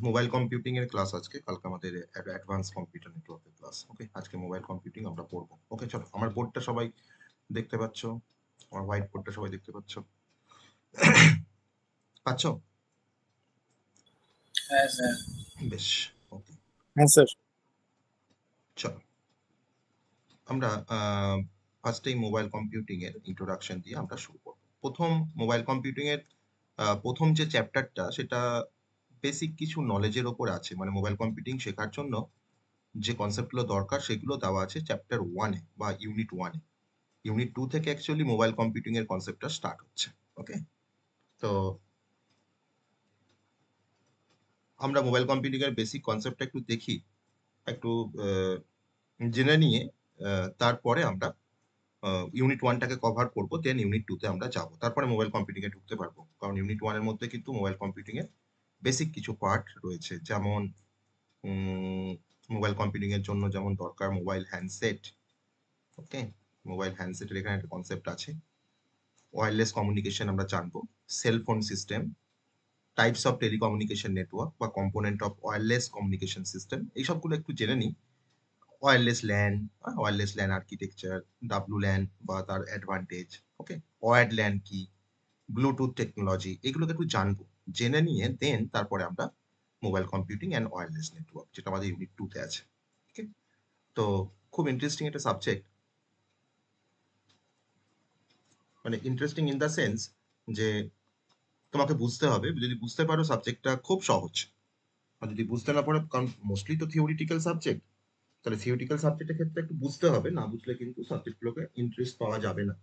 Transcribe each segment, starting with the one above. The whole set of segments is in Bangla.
মোবাইল কম্পিউটিং এর ক্লাস আজকে, কালকে আমাদের অ্যাডভান্স কম্পিউটার নেটওয়ার্কের ক্লাস। ওকে, আজকে মোবাইল কম্পিউটিং আমরা পড়বো। ওকে, চলো, আমার বোর্ডটা সবাই দেখতে পাচ্ছ? আমার হোয়াইট বোর্ডটা সবাই দেখতে পাচ্ছ? পাচ্ছ? হ্যাঁ স্যার। বেশ, ওকে, হ্যাঁ স্যার। চলো আমরা ফার্স্টেই মোবাইল কম্পিউটিং এর ইন্ট্রোডাকশন দিয়ে আমরা শুরু করবো। প্রথম মোবাইল কম্পিউটিং এর প্রথম যে চ্যাপ্টারটা, সেটা বেসিক কিছু নলেজের ওপর আছে, মানে মোবাইল কম্পিউটিং শেখার জন্য যে কনসেপ্টগুলো দরকার সেগুলো দেওয়া আছে চ্যাপ্টার 1-এ বা ইউনিট 1-এ। ইউনিট 2 থেকে অ্যাকচুয়ালি মোবাইল কম্পিউটিং এর কনসেপ্টটা স্টার্ট হচ্ছে। ওকে, তো আমরা মোবাইল কম্পিউটিং এর বেসিক কনসেপ্টটা একটু দেখি, একটু জেনে নিয়ে তারপরে আমরা ইউনিট 1টাকে কভার করবো, দেন ইউনিট 2-তে আমরা যাবো, তারপরে মোবাইল কম্পিউটিং এ ঢুকতে পারবো। কারণ ইউনিট 1-এর মধ্যে কিন্তু মোবাইল কম্পিউটিং এর বেসিক কিছু পার্ট রয়েছে, যেমন মোবাইল কম্পিউটিং এর জন্য যেমন দরকার মোবাইল হ্যান্ডসেট। ওকে, মোবাইল হ্যান্ডসেটের এখানে একটা কনসেপ্ট আছে। ওয়্যারলেস কমিউনিকেশন আমরা জানবো, cellphone system, types of telecommunication network বা component of wireless communication system, এইসবগুলো একটু জেনে নিই। Wireless LAN architecture, W LAN বা তার অ্যাডভান্টেজ, ওকে, ওয়্যার্ড ল্যান কি, ব্লুটুথ টেকনোলজি, এগুলোকে একটু জানবো। জেনে নিয়ে দেন তারপরে আমরা mobile computing and wireless network, যেটা আমাদের ইউনিট 2-তে আছে। ওকে, তো খুব ইন্টারেস্টিং একটা সাবজেক্ট, মানে ইন্টারেস্টিং ইন দ্য সেন্স যে তোমাকে বুঝতে হবে, যদি বুঝতে পারো সাবজেক্টটা খুব সহজ। আর যদি বুঝতে না পারো, কারণ মোস্টলি তো থিওরিটিক্যাল সাবজেক্ট, তাহলে থিওরিটিক্যাল সাবজেক্টের ক্ষেত্রে একটু বুঝতে হবে, না বুঝলে কিন্তু সাবজেক্টগুলোকে ইন্টারেস্ট পাওয়া যাবে না।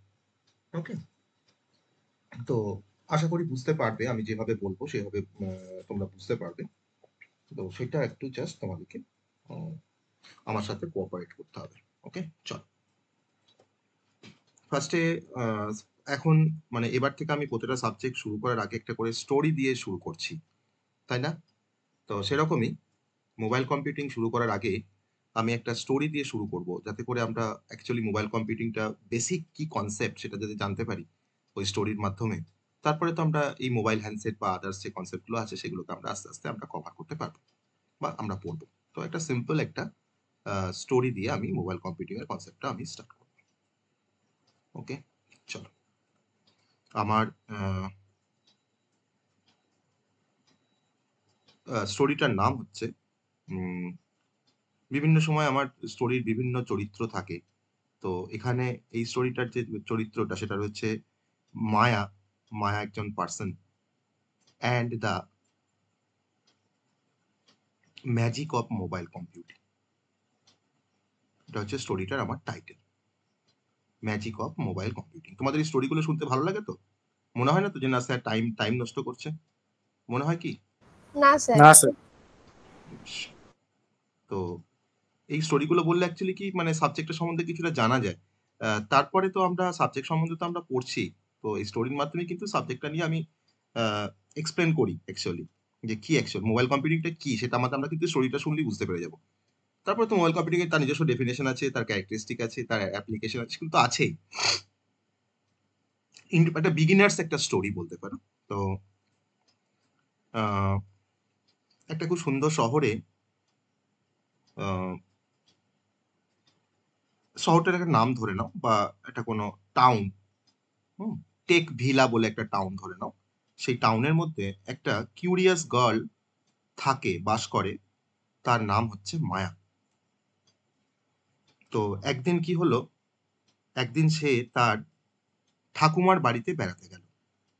ওকে, তো আশা করি বুঝতে পারবে, আমি যেভাবে বলবো সেভাবে তোমরা বুঝতে পারবে। তো সেটা একটু জাস্ট তোমাদেরকে আমার সাথে কোঅপারেট করতে হবে। ওকে, চল ফার্স্টে এখন মানে এবার থেকে আমি প্রতিটা সাবজেক্ট শুরু করার আগে একটা করে স্টোরি দিয়ে শুরু করছি, তাই না? তো সেরকমই মোবাইল কম্পিউটিং শুরু করার আগে আমি একটা স্টোরি দিয়ে শুরু করব, যাতে করে আমরা অ্যাকচুয়ালি মোবাইল কম্পিউটিংটা বেসিক কি কনসেপ্ট সেটা যদি জানতে পারি ওই স্টোরির মাধ্যমে, তারপরে তো আমরা এই মোবাইল হ্যান্ডসেট বা আদার্স যে কনসেপ্টগুলো আছে সেগুলোকে আমরা আস্তে আস্তে আমরা কভার করতে পারবো বা আমরা পড়বো। তো একটা সিম্পল একটা স্টোরি দিয়ে আমি মোবাইল কম্পিউটিং এর কনসেপ্টটা আমি স্টার্ট করব। ওকে, চলো, আমার স্টোরিটার নাম হচ্ছে বিভিন্ন সময় আমার স্টোরির বিভিন্ন চরিত্র থাকে। তো এখানে এই স্টোরিটার যে চরিত্রটা সেটা রয়েছে মায়া। মায়া একজন person and the magic of mobile computing, এটা হচ্ছে স্টোরিটার আমার title, magic of mobile computing. তোমাদের এই স্টোরিগুলো শুনতে ভালো লাগে তো? মনে হয় না তো যে না স্যার টাইম টাইম নষ্ট করছে? মনে হয় কি? না স্যার। না স্যার। তো এই স্টোরিগুলো বললে অ্যাকচুয়ালি কি মানে সাবজেক্টের সম্বন্ধে কিছুটা জানা যায়। তারপরে তো আমরা সাবজেক্ট সম্বন্ধে তো আমরা পড়ছি, তো এই স্টোরির মাধ্যমে কিন্তু সাবজেক্টটা নিয়ে আমি এক্সপ্লেন করি অ্যাকচুয়ালি, যে কি অ্যাকচুয়াল মোবাইল কম্পিউটিংটা কি সেটা আমাদের আমরা কিন্তু স্টোরিটা শুনলেই বুঝতে পেরে যাবো। তারপরে তো মোবাইল কম্পিউটিং এর তার নিজস্ব ডেফিনেশন আছে, তার ক্যারেক্টারিস্টিক আছে, তার অ্যাপ্লিকেশন আছে, কিন্তু আছেই। একটা বিগিনার্স একটা স্টোরি বলতে পারো। তো আহ, একটা খুব সুন্দর শহরে, আহ, শহরটার একটা নাম ধরে নাও বা একটা কোনো টাউন, টেক ভিলা বলে একটা টাউন ধরে নাও। সেই টাউনের মধ্যে একটা কিউরিয়াস গার্ল থাকে, বাস করে, তার নাম হচ্ছে মায়া। তো একদিন কি হলো, একদিন সে তার ঠাকুমার বাড়িতে বেড়াতে গেল।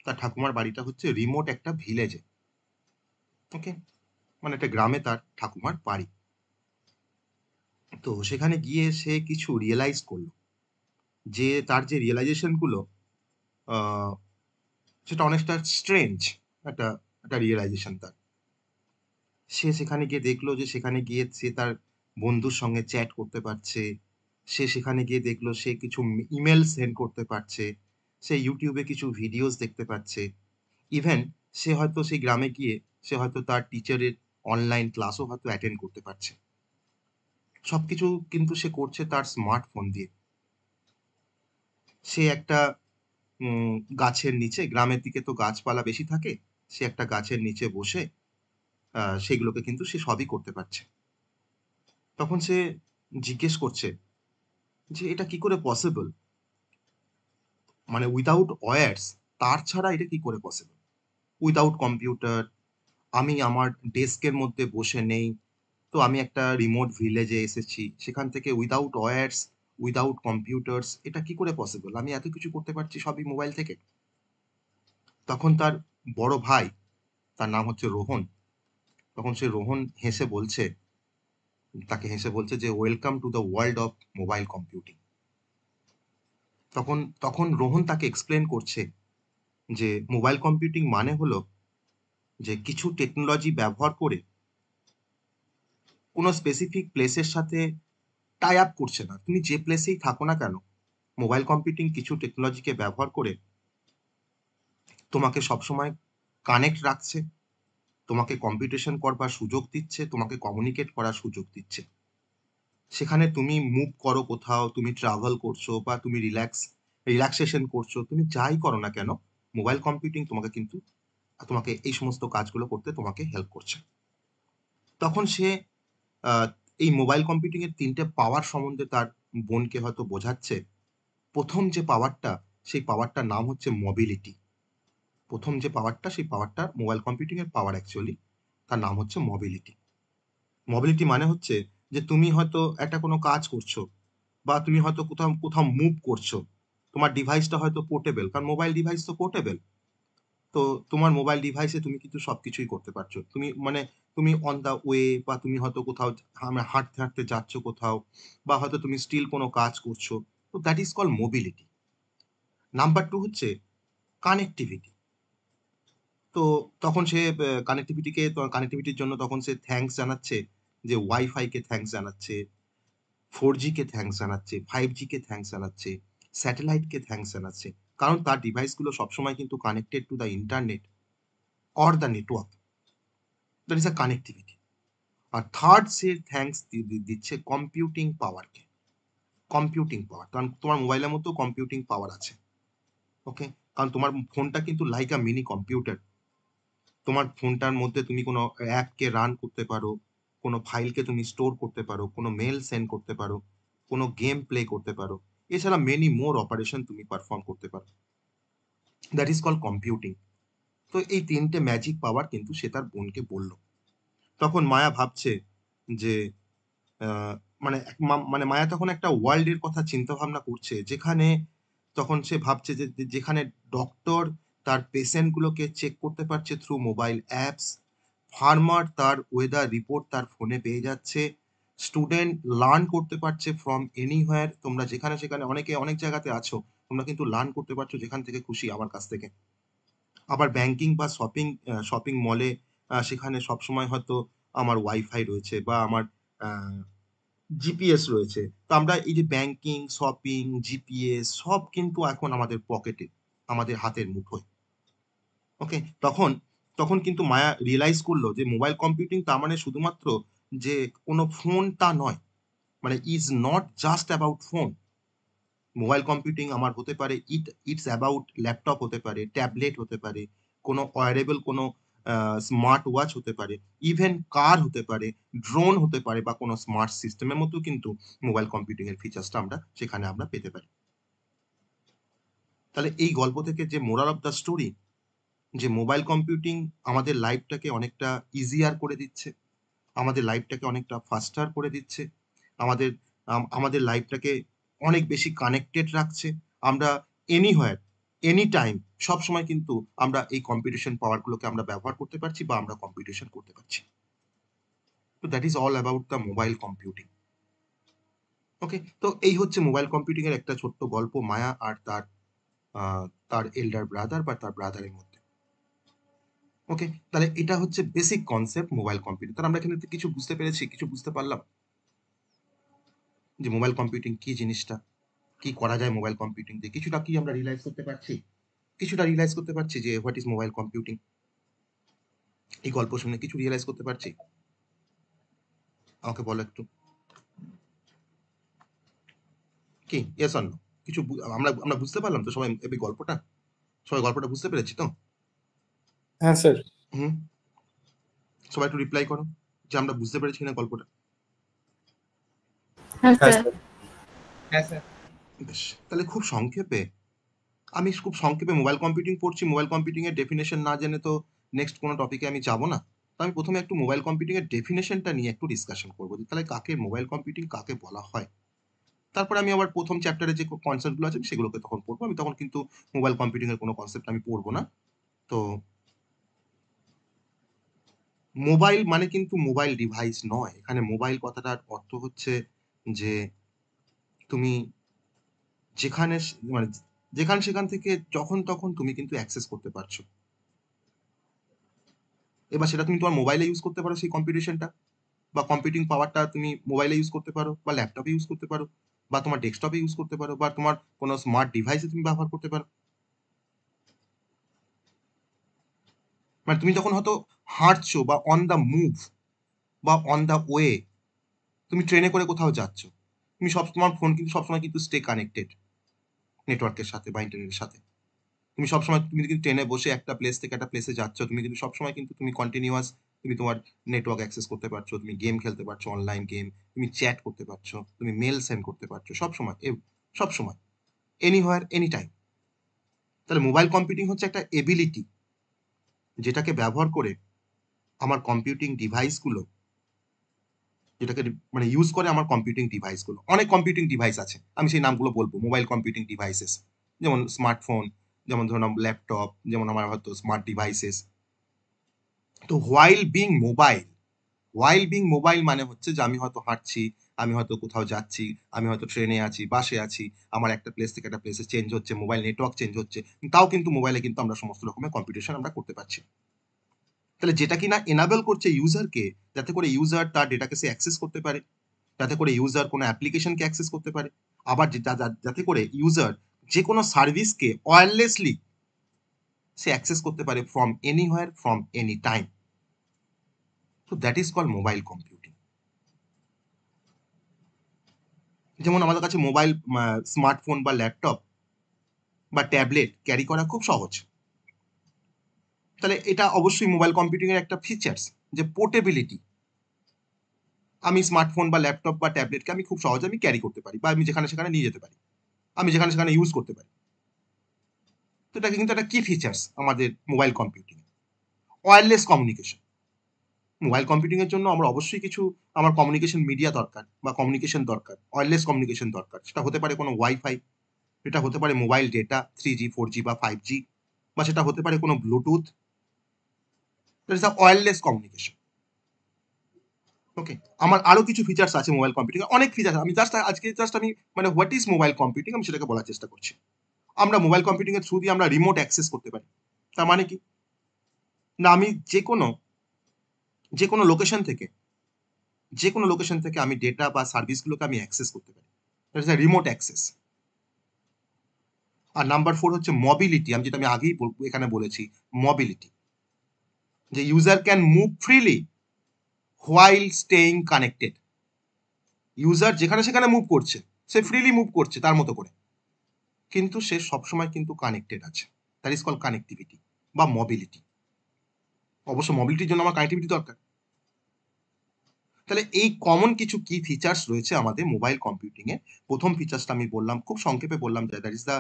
তার ঠাকুমার বাড়িটা হচ্ছে রিমোট একটা ভিলেজে। ওকে, মানে একটা গ্রামে তার ঠাকুমার বাড়ি। তো সেখানে গিয়ে সে কিছু রিয়েলাইজ করলো, যে তার যে রিয়েলাইজেশন গুলো আহ, সেটা অনেকটা স্ট্রেঞ্জ একটা একটা রিয়েলাইজেশন তার। সে সেখানে গিয়ে দেখলো যে সেখানে গিয়ে সে তার বন্ধুর সঙ্গে চ্যাট করতে পারছে। সে সেখানে গিয়ে দেখলো সে কিছু ইমেল সেন্ড করতে পারছে। সে ইউটিউবে কিছু ভিডিওস দেখতে পাচ্ছে। ইভেন সে হয়তো সেই গ্রামে গিয়ে সে হয়তো তার টিচারের অনলাইন ক্লাসও হয়তো অ্যাটেন্ড করতে পারছে। সবকিছু কিন্তু সে করছে তার স্মার্টফোন দিয়ে। সে একটা গাছের নিচে, গ্রামের দিকে তো গাছপালা বেশি থাকে, সে একটা গাছের নিচে বসে সেগুলোকে কিন্তু সে সবই করতে পারছে। তখন সে জিজ্ঞেস করছে যে এটা কি করে পসিবল? মানে উইদাউট ওয়্যারস, তার ছাড়া এটা কি করে পসিবল? উইদাউট কম্পিউটার, আমি আমার ডেস্কের মধ্যে বসে নেই। তো আমি একটা রিমোট ভিলেজে এসেছি। সেখান থেকে উইদাউট ওয়্যারস, উইদাউট কম্পিউটারস এটা কি করে পসিবল? আমি এত কিছু করতে পারছি সবই মোবাইল থেকে। তখন তার বড় ভাই, তার নাম হচ্ছে রোহন। তখন সে রোহন হেসে বলছে যে, "welcome to the world of mobile computing." তখন তখন রোহন তাকে এক্সপ্লেন করছে যে, মোবাইল কম্পিউটিং মানে হলো যে কিছু টেকনোলজি ব্যবহার করে কোনো স্পেসিফিক প্লেসের সাথে টাই আপ করছে না। তুমি যে প্লেসেই থাকো না কেন, মোবাইল কম্পিউটিং কিছু টেকনোলজিকে ব্যবহার করে তোমাকে সবসময় কানেক্ট রাখছে, তোমাকে কম্পিউটেশন করবার সুযোগ দিচ্ছে, তোমাকে কমিউনিকেট করার সুযোগ দিচ্ছে। সেখানে তুমি মুভ করো কোথাও, তুমি ট্রাভেল করছো বা তুমি রিল্যাক্সেশন করছো, তুমি যাই করো না কেন, মোবাইল কম্পিউটিং তোমাকে এই সমস্ত কাজগুলো করতে তোমাকে হেল্প করছে। তখন সে আ এই মোবাইল কম্পিউটিং এর ৩ টে পাওয়ার সম্বন্ধে তার বোনকে হয়তো বোঝাচ্ছে। ১ম যে পাওয়ারটা, সেই পাওয়ারটার নাম হচ্ছে মোবিলিটি। ১ম যে পাওয়ারটা, সেই পাওয়ারটা মোবাইল কম্পিউটিং এর পাওয়ার অ্যাকচুয়ালি। তার নাম হচ্ছে মোবিলিটি। মোবিলিটি মানে হচ্ছে যে তুমি হয়তো একটা কোনো কাজ করছো বা তুমি হয়তো কোথাও কোথাও মুভ করছো। তোমার ডিভাইসটা হয়তো পোর্টেবল। কারণ মোবাইল ডিভাইস তো পোর্টেবল। তো তোমার মোবাইল ডিভাইসে তুমি কিন্তু সবকিছুই করতে পারছো। তুমি অন দ্য ওয়ে বা তুমি হয়তো কোথাও হাঁটতে, হাঁটতে যাচ্ছ কোথাও বা হয়তো তুমি স্টিল কোনো কাজ করছো। তো that is called mobility. Number 2 হচ্ছে কানেক্টিভিটি। তো তখন সে কানেক্টিভিটির জন্য তখন সে থ্যাংকস জানাচ্ছে যে ওয়াইফাই কে থ্যাংকস জানাচ্ছে, 4G কে থ্যাংকস জানাচ্ছে, 5G কে থ্যাংকস জানাচ্ছে, স্যাটেলাইট কে থ্যাংকস জানাচ্ছে। কারণ তার ডিভাইসগুলো সবসময় কিন্তু connected to the internet or the network. That is a connectivity. আর 3rd সে থ্যাংকস দিচ্ছে কম্পিউটিং পাওয়ারকে। Computing power. কারণ তোমার মোবাইলের মধ্যেও কম্পিউটিং পাওয়ার আছে। ওকে? কারণ তোমার ফোনটা কিন্তু লাইক আ মিনি কম্পিউটার। তোমার ফোনটার মধ্যে তুমি কোনো অ্যাপকে রান করতে পারো, কোনো ফাইলকে তুমি স্টোর করতে পারো, কোনো মেইল সেন্ড করতে পারো, কোনো গেম প্লে করতে পারো। এছাড়া মেনি মোর অপারেশন তুমি পারফর্ম করতে পারো। That is called computing. তো এই ৩ টে ম্যাজিক পাওয়ার কিন্তু সে তার বোনকে বলল। তখন মায়া ভাবছে যে আ মানে এক মা মানে মায়া তখন একটা ওয়ার্লড এর কথা চিন্তা ভাবনা করছে, যেখানে তখন সে ভাবছে যেখানে ডক্টর তার পেশেন্ট গুলোকে চেক করতে পারছে থ্রু মোবাইল অ্যাপস, ফার্মার তার ওয়েদার রিপোর্ট তার ফোনে পেয়ে যাচ্ছে, স্টুডেন্ট লার্ন করতে পারছে ফ্রম এনিহোয়্যার। তোমরা যেখানে সেখানে অনেকে অনেক জায়গাতে আছো, তোমরা কিন্তু লার্ন করতে পারছো যেখান থেকে খুশি আমার কাছ থেকে। আবার ব্যাংকিং বা শপিং মলে সেখানে সবসময় হয়তো আমার ওয়াইফাই রয়েছে বা আমার আ জিপিএস রয়েছে। তো আমরা এই যে ব্যাংকিং, শপিং, জিপিএস সব কিন্তু এখন আমাদের পকেটে, আমাদের হাতের মুঠোয়। ওকে? তখন কিন্তু মায়া রিয়ালাইজ করল যে মোবাইল কম্পিউটিং তার মানে শুধুমাত্র যে কোনো ফোন তা নয়। মানে is not just about phone. Mobile computing আমার হতে পারে ইটস অ্যাবাউট ল্যাপটপ হতে পারে, ট্যাবলেট হতে পারে, কোনো ওয়্যারেবল কোনো স্মার্ট ওয়াচ হতে পারে, ইভেন কার হতে পারে, ড্রোন হতে পারে বা কোনো স্মার্ট সিস্টেমের মধ্যেও কিন্তু মোবাইল কম্পিউটিং এর ফিচার্সটা সেখানে আমরা পেতে পারি। তাহলে এই গল্প থেকে যে মোরাল অফ দ্য স্টোরি, যে মোবাইল কম্পিউটিং আমাদের লাইফটাকে অনেকটা ইজিয়ার করে দিচ্ছে। আমাদের লাইফটাকে অনেকটা ফাস্টার করে দিচ্ছে। আমাদের আমাদের লাইফটাকে অনেক বেশি কানেক্টেড রাখছে। আমরা এনিহোয়্যার, এনি টাইম সবসময় কিন্তু আমরা এই কম্পিউটেশন পাওয়ার গুলোকে আমরা ব্যবহার করতে পারছি বা আমরা কম্পিউটেশন করতে পারছি। তো that is all about the mobile computing. Okay? তো এই হচ্ছে মোবাইল কম্পিউটিং এর একটা ছোট্ট গল্প মায়া আর আ তার এল্ডার ব্রাদার বা তার ব্রাদারের মধ্যে। ওকে? তাহলে এটা হচ্ছে বেসিক কনসেপ্ট মোবাইল কম্পিউটিং। তাহলে আমরা এখানে কিছু বুঝতে পেরেছি, কিছু বুঝতে পারলাম যে মোবাইল কম্পিউটিং কি জিনিসটা? কি করা যায় মোবাইল কম্পিউটিং দিয়ে? কিছুটা কি আমরা রিয়ালাইজ করতে পারছি? কিছুটা রিয়ালাইজ করতে পারছি যে হোয়াট ইস মোবাইল কম্পিউটিং? এই গল্প শুনে কিছু রিয়ালাইজ করতে পারছি? আমাকে বলো একটু। কি? Yes or no? কিছু আমরা আমরা বুঝতে পারলাম তো সবাই এই গল্পটা? সবাই গল্পটা বুঝতে পেরেছি তো? হ্যাঁ স্যার। হুম। সবাই একটু রিপ্লাই করো যে আমরা বুঝতে পেরেছি কিনা গল্পটা। হ্যাঁ হ্যাঁ স্যার। স্যার। হ্যাঁ স্যার। বেশ, তাহলে খুব সংক্ষেপে আমি খুব সংক্ষেপে মোবাইল কম্পিউটিং পড়ছি। মোবাইল কম্পিউটিং এর ডেফিনেশন না জেনে তো নেক্সট কোনো টপিকে আমি যাব না। তো আমি প্রথমে একটু মোবাইল কম্পিউটিং এর ডেফিনেশনটা নিয়ে একটু ডিসকাশন করবো যে তাহলে কাকে মোবাইল কম্পিউটিং কাকে বলা হয়। তারপরে আমি আবার প্রথম চ্যাপ্টারে যে কনসেপ্টগুলো আছে সেগুলোকে তখন পড়বো। আমি তখন কিন্তু মোবাইল কম্পিউটিং এর কোনো কনসেপ্ট আমি পড়বো না। তো মোবাইল মানে কিন্তু মোবাইল ডিভাইস নয়। এখানে মোবাইল কথাটার অর্থ হচ্ছে যে তুমি যেখানে মানে যেখান সেখান থেকে যখন তখন তুমি কিন্তু অ্যাক্সেস করতে পারছো। এবার সেটা তুমি তোমার মোবাইলে ইউজ করতে পারো সেই কম্পিউটেশনটা, বা কম্পিউটিং পাওয়ারটা তুমি মোবাইলে ইউজ করতে পারো, বা ল্যাপটপে ইউজ করতে পারো, বা তোমার ডেস্কটপে ইউজ করতে পারো, বা তোমার কোনো স্মার্ট ডিভাইসে তুমি ব্যবহার করতে পারো। মানে তুমি যখন হয়তো হাঁটছো বা অন দ্য মুভ বা অন দ্য ওয়ে, তুমি ট্রেনে করে কোথাও যাচ্ছ, তুমি তোমার ফোন কিন্তু সবসময় কিন্তু স্টে কানেক্টেড নেটওয়ার্কের সাথে বা ইন্টারনেটের সাথে। তুমি সবসময় তুমি কিন্তু ট্রেনে বসে একটা প্লেস থেকে একটা প্লেসে যাচ্ছ, তুমি কিন্তু সবসময় কিন্তু তুমি কন্টিনিউয়াস তুমি তোমার নেটওয়ার্ক অ্যাক্সেস করতে পারছো, তুমি গেম খেলতে পারছো, অনলাইন গেম, তুমি চ্যাট করতে পারছো, তুমি মেল সেন্ড করতে পারছো সবসময়, সবসময়, এনিহোয়ার এনি টাইম। তাহলে মোবাইল কম্পিউটিং হচ্ছে একটা এবিলিটি যেটাকে ব্যবহার করে আমার কম্পিউটিং ডিভাইসগুলো, যেটাকে মানে ইউজ করে আমার কম্পিউটিং ডিভাইসগুলো। অনেক কম্পিউটিং ডিভাইস আছে, আমি সেই নামগুলো বলবো। মোবাইল কম্পিউটিং ডিভাইসেস যেমন স্মার্টফোন, যেমন ধরুন ল্যাপটপ, যেমন আমার হয়তো স্মার্ট ডিভাইসেস। তো হোয়াইল বিং মোবাইল মানে হচ্ছে যে আমি হয়তো হাঁটছি, আমি হয়তো কোথাও যাচ্ছি, আমি হয়তো ট্রেনে আছি, বাসে আছি, আমার একটা প্লেস থেকে একটা প্লেসে চেঞ্জ হচ্ছে, মোবাইল নেটওয়ার্ক চেঞ্জ হচ্ছে, তাও কিন্তু মোবাইলে কিন্তু আমরা সমস্ত রকমের কম্পিউটেশন আমরা করতে পারছি। তাহলে যেটা কিনা এনাবেল করছে ইউজারকে, যাতে করে ইউজার তার ডেটাকে সে অ্যাক্সেস করতে পারে, যাতে করে ইউজার কোনো অ্যাপ্লিকেশনকে অ্যাক্সেস করতে পারে, আবার যাতে করে ইউজার যে কোনো সার্ভিসকে ওয়্যারলেসলি সে অ্যাক্সেস করতে পারে from anywhere from any time. তো that is called mobile computing. যেমন আমাদের কাছে মোবাইল, স্মার্টফোন বা ল্যাপটপ বা ট্যাবলেট ক্যারি করা খুব সহজ। তাহলে এটা অবশ্যই মোবাইল কম্পিউটিং এর একটা ফিচার্স, যে পোর্টেবিলিটি। আমি স্মার্টফোন বা ল্যাপটপ বা ট্যাবলেটকে আমি খুব সহজে আমি ক্যারি করতে পারি, বা আমি যেখানে সেখানে নিয়ে যেতে পারি, আমি যেখানে সেখানে ইউজ করতে পারি। তো এটা কিন্তু একটা কি ফিচার্স আমাদের mobile computing. Wireless communication. Mobile computing এর জন্য আমরা অবশ্যই কিছু আমার কমিউনিকেশন মিডিয়া দরকার, বা কমিউনিকেশন দরকার, ওয়্যারলেস কমিউনিকেশন দরকার। সেটা হতে পারে কোনো ওয়াইফাই, এটা হতে পারে মোবাইল ডেটা 3G 4G বা 5G, বা সেটা হতে পারে কোনো bluetooth. That is a wireless communication. Okay, আমার আরো কিছু ফিচার্স আছে মোবাইল কম্পিউটিং এ, অনেক ফিচার্স। আমি জাস্ট আমি মানে হোয়াট ইজ মোবাইল কম্পিউটিং আমি সেটাকে বলার চেষ্টা করছি। আমরা মোবাইল কম্পিউটিং এর থ্রু দিয়ে আমরা রিমোট অ্যাক্সেস করতে পারি। তার মানে কি না, আমি যে কোনো লোকেশন থেকে আমি ডেটা বা সার্ভিসগুলোকে আমি অ্যাক্সেস করতে পারি। That is a remote access. আর নাম্বার 4 হচ্ছে মোবিলিটি, আমি যেটা আমি আগেই এখানে বলেছি, মোবিলিটি, যে user can move freely while staying connected. User যেখানে সেখানে মুভ করছে, সে ফ্রিলি মুভ করছে তার মতো করে, কিন্তু সে সবসময় কিন্তু কানেক্টেড আছে। দ্যাট ইজ কল কানেক্টিভিটি বা মোবিলিটি। অবশ্য মোবিলিটির জন্য আমার কানেক্টিভিটি দরকার। তাহলে এই কমন কিছু কি ফিচার্স রয়েছে আমাদের মোবাইল কম্পিউটিং এ। প্রথম ফিচার্সটা আমি বললাম, খুব সংক্ষেপে বললাম, যে that is the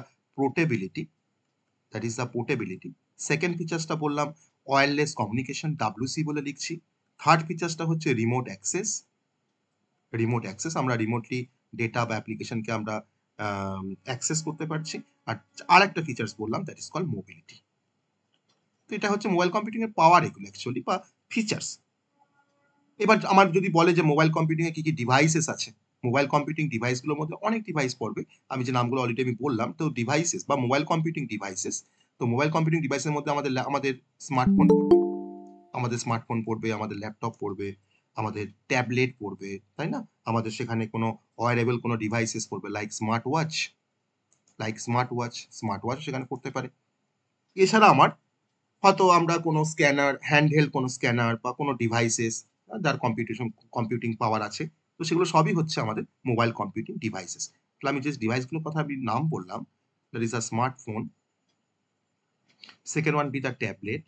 portability. Second ফিচার্সটা বললাম ওয়্যারলেস কমিউনিকেশন, WC বলে লিখছি। থার্ড ফিচার্সটা হচ্ছে রিমোট অ্যাক্সেস, আমরা রিমোটলি ডেটা বা অ্যাপ্লিকেশনকে আমরা অ্যাক্সেস করতে পারছি। আর একটা ফিচার্স বললাম, দ্যাট ইজ কল্ড মোবিলিটি। তো এটা হচ্ছে মোবাইল কম্পিউটিং এর পাওয়ার, এগুলো অ্যাকচুয়ালি, বা ফিচার্স। এবার আমার যদি বলে যে মোবাইল কম্পিউটিং এ কি কি ডিভাইসেস আছে, মোবাইল কম্পিউটিং ডিভাইসগুলোর মধ্যে অনেক ডিভাইস পড়বে, আমি যে নামগুলো অলরেডি আমি বললাম। তো ডিভাইসেস বা মোবাইল কম্পিউটিং ডিভাইসেস, তো মোবাইল কম্পিউটিং ডিভাইসের মধ্যে আমাদের স্মার্টফোন পড়বে, আমাদের ল্যাপটপ পড়বে, আমাদের ট্যাবলেট পড়বে, তাই না? আমাদের সেখানে কোনো ওয়্যারেবল কোনো ডিভাইসেস পড়বে, স্মার্ট ওয়াচ সেখানে পড়তে পারে। এছাড়া হয়তো আমরা কোনো স্ক্যানার, হ্যান্ডহেল্ড কোনো স্ক্যানার বা কোনো ডিভাইসেস যার কম্পিউটিং পাওয়ার আছে, তো সেগুলো সবই হচ্ছে আমাদের মোবাইল কম্পিউটিং ডিভাইসেস। তাহলে আমি যে ডিভাইসগুলোর কথা আমি নাম বললাম, that is a smartphone, second one be the tablet,